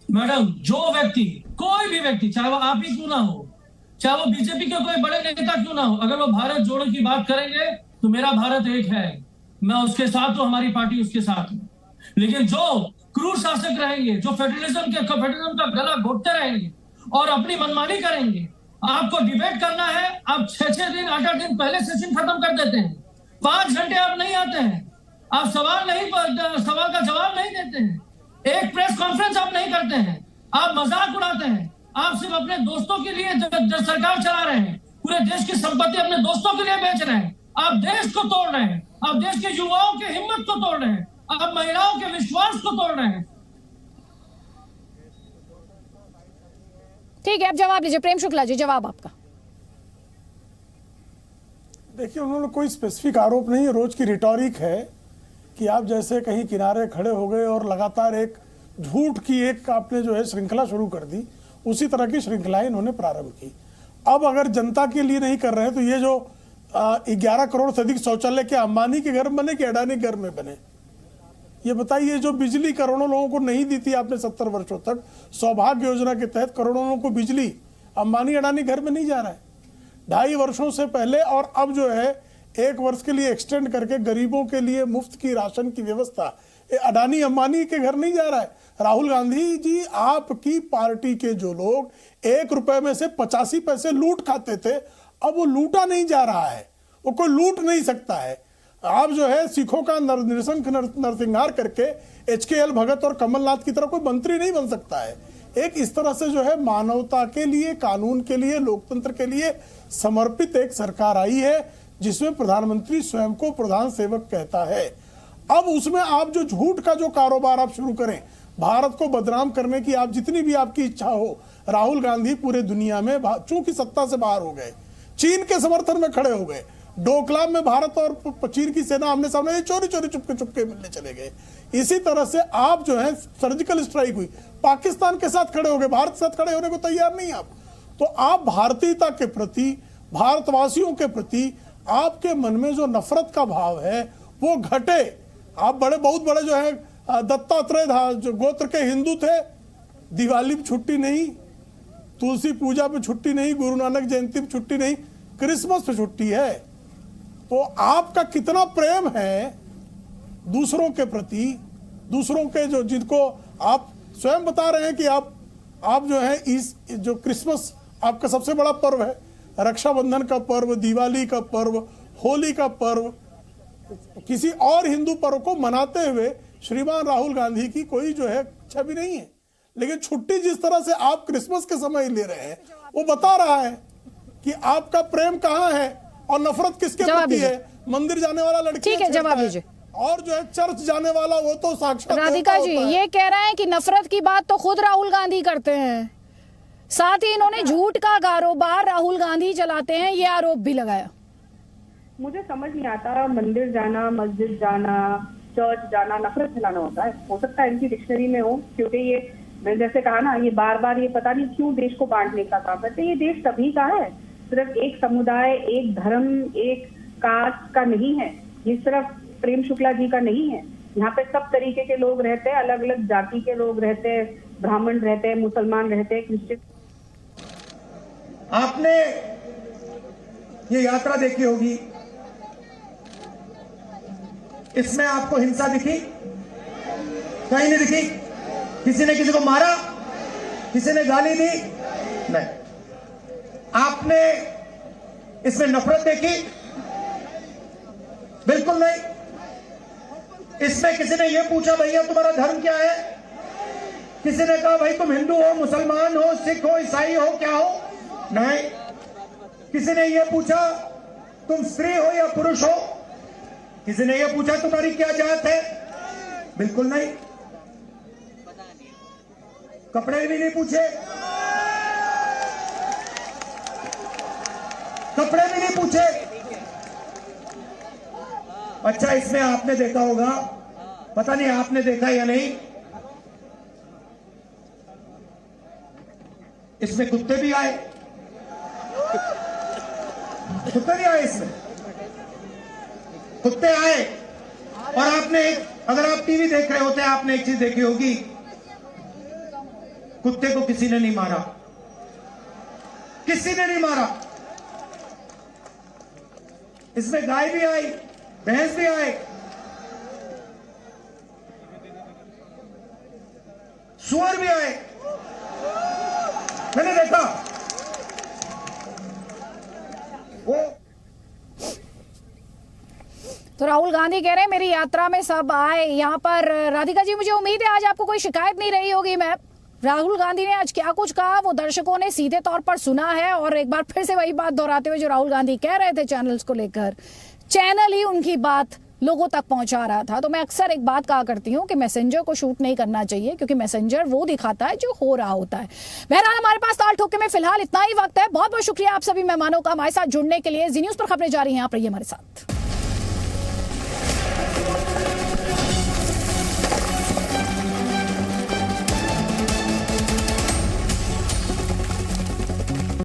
मैडम, जो व्यक्ति, कोई भी व्यक्ति, चाहे वो आप ही क्यों ना हो, चाहे वो बीजेपी के कोई बड़े नेता क्यों ना हो, अगर वो भारत जोड़ो की बात करेंगे तो मेरा भारत एक है, मैं उसके साथ हूं, हमारी पार्टी उसके साथ है। लेकिन जो क्रूर शासक रहेंगे, जो फेडरलिज्म का गला घोटते रहेंगे और अपनी मनमानी करेंगे, आपको डिबेट करना है, आप 6 दिन 8 दिन पहले सेशन खत्म कर देते हैं, 5 घंटे आप नहीं आते हैं, आप सवाल का जवाब नहीं देते हैं, एक प्रेस कॉन्फ्रेंस आप नहीं करते हैं, आप मजाक उड़ाते हैं, आप सिर्फ अपने दोस्तों के लिए सरकार चला रहे हैं, पूरे देश की संपत्ति अपने दोस्तों के लिए बेच रहे हैं, आप देश को तोड़ रहे हैं, आप देश के युवाओं की हिम्मत को तोड़ रहे हैं, आप महिलाओं के विश्वास को तोड़ रहे हैं। ठीक है, अब जवाब लीजिए प्रेम शुक्ला जी, जवाब आपका। देखिए, उन्होंने कोई स्पेसिफिक आरोप नहीं है, रोज की रिटॉरिक है कि आप जैसे कहीं किनारे खड़े हो गए और लगातार एक झूठ की एक आपने जो है श्रृंखला शुरू कर दी, उसी तरह की श्रृंखलाएं इन्होंने प्रारंभ की। अब अगर जनता के लिए नहीं कर रहे हैं तो ये जो 11 करोड़ से अधिक शौचालय क्या अंबानी के घर में बने कि अडानी घर में बने? ये बताइए, जो बिजली करोड़ों लोगों को नहीं दी थी आपने 70 वर्षों तक, सौभाग्य योजना के तहत करोड़ों लोगों को बिजली अंबानी अडानी घर में नहीं जा रहा है। 2.5 वर्षों से पहले और अब जो है 1 वर्ष के लिए एक्सटेंड करके गरीबों के लिए मुफ्त की राशन की व्यवस्था अडानी अंबानी के घर नहीं जा रहा है। राहुल गांधी जी, आपकी पार्टी के जो लोग 1 रुपए में से 85 पैसे लूट खाते थे, अब वो लूटा नहीं जा रहा है, वो कोई लूट नहीं सकता है। आप जो है सिखों का नरसंख नरसिंहार करके HKL भगत और कमलनाथ की तरह कोई मंत्री नहीं बन सकता है। एक इस तरह से जो है मानवता के लिए, कानून के लिए, लोकतंत्र के लिए समर्पित एक सरकार आई है जिसमें प्रधानमंत्री स्वयं को प्रधान सेवक कहता है। अब उसमें आप जो झूठ का जो कारोबार आप शुरू करें, भारत को बदनाम करने की आप जितनी भी आपकी इच्छा हो, राहुल गांधी पूरे दुनिया में चूंकि सत्ता से बाहर हो गए, चीन के समर्थन में खड़े हो गए, डोकलाम में भारत और चीन की सेना आमने सामने चोरी चोरी चुपके मिलने चले गए। इसी तरह से आप जो है सर्जिकल स्ट्राइक हुई, पाकिस्तान के साथ खड़े हो गए, भारत के साथ खड़े होने को तैयार नहीं आप। तो आप भारतीयता के प्रति, भारतवासियों के प्रति आपके मन में जो नफरत का भाव है वो घटे। आप बहुत बड़े जो है दत्तात्रेय जो गोत्र के हिंदू थे, दिवाली पे छुट्टी नहीं, तुलसी पूजा पे छुट्टी नहीं, गुरु नानक जयंती पे छुट्टी नहीं, क्रिसमस पे छुट्टी है। तो आपका कितना प्रेम है दूसरों के प्रति, दूसरों के जो जिनको आप स्वयं बता रहे हैं कि आप जो है इस जो क्रिसमस आपका सबसे बड़ा पर्व है, रक्षाबंधन का पर्व, दिवाली का पर्व, होली का पर्व, किसी और हिंदू पर्व को मनाते हुए श्रीमान राहुल गांधी की कोई जो है छवि नहीं है। लेकिन छुट्टी जिस तरह से आप क्रिसमस के समय ले रहे हैं वो बता रहा है कि आपका प्रेम कहाँ है और नफरत किसके प्रति है। मंदिर जाने वाला लड़की, ठीक है, जवाब दीजिए। और जो है चर्च जाने वाला वो तो साक्षात राधिका जी ये कह रहे हैं कि नफरत की बात तो खुद राहुल गांधी करते हैं, साथ ही इन्होंने झूठ का कारोबार राहुल गांधी चलाते हैं, ये आरोप भी लगाया। मुझे समझ नहीं आता, मंदिर जाना, मस्जिद जाना, चर्च जाना नफरत फैलाना होता है? हो सकता है इनकी डिक्शनरी में हो, क्योंकि ये मैंने जैसे कहा ना, ये बार बार ये पता नहीं क्यों देश को बांटने का काम करते हैं। ये देश सभी का है, सिर्फ एक समुदाय, एक धर्म, एक कास्ट का नहीं है। ये सिर्फ प्रेम शुक्ला जी का नहीं है। यहाँ पे सब तरीके के लोग रहते हैं, अलग अलग जाति के लोग रहते हैं, ब्राह्मण रहते हैं, मुसलमान रहते हैं, क्रिश्चियन। आपने ये यात्रा देखी होगी, इसमें आपको हिंसा दिखी? कहीं नहीं दिखी। किसी ने किसी को मारा, किसी ने गाली दी? नहीं। आपने इसमें नफरत देखी? बिल्कुल नहीं। इसमें किसी ने यह पूछा भैया तुम्हारा धर्म क्या है? किसी ने कहा भाई तुम हिंदू हो, मुसलमान हो, सिख हो, ईसाई हो, क्या हो? नहीं। किसी ने यह पूछा तुम स्त्री हो या पुरुष हो? किसी ने यह पूछा तुम्हारी क्या जात है? बिल्कुल नहीं। कपड़े भी नहीं पूछे, कपड़े भी नहीं पूछे। अच्छा, इसमें आपने देखा होगा, पता नहीं आपने देखा या नहीं, इसमें कुत्ते भी आए। कुत्ते भी आए इसमें, कुत्ते आए। और आपने एक, अगर आप टीवी देख रहे होते आपने एक चीज देखी होगी, कुत्ते को किसी ने नहीं मारा, किसी ने नहीं मारा। इसमें गाय भी आई, भैंस भी आए, सुअर भी आए, मैंने देखा। वो तो राहुल गांधी कह रहे हैं मेरी यात्रा में सब आए। यहाँ पर राधिका जी, मुझे उम्मीद है आज आपको कोई शिकायत नहीं रही होगी। मैं राहुल गांधी ने आज क्या कुछ कहा वो दर्शकों ने सीधे तौर पर सुना है, और एक बार फिर से वही बात दोहराते हुए जो राहुल गांधी कह रहे थे चैनल्स को लेकर, चैनल ही उनकी बात लोगों तक पहुंचा रहा था। तो मैं अक्सर एक बात कहा करती हूं कि मैसेंजर को शूट नहीं करना चाहिए, क्योंकि मैसेंजर वो दिखाता है जो हो रहा होता है। बहरहाल हमारे पास ताल ठोके में फिलहाल इतना ही वक्त है। बहुत बहुत शुक्रिया आप सभी मेहमानों का हमारे साथ जुड़ने के लिए। जी न्यूज पर खबरें जारी हैं, आप रहिए हमारे साथ।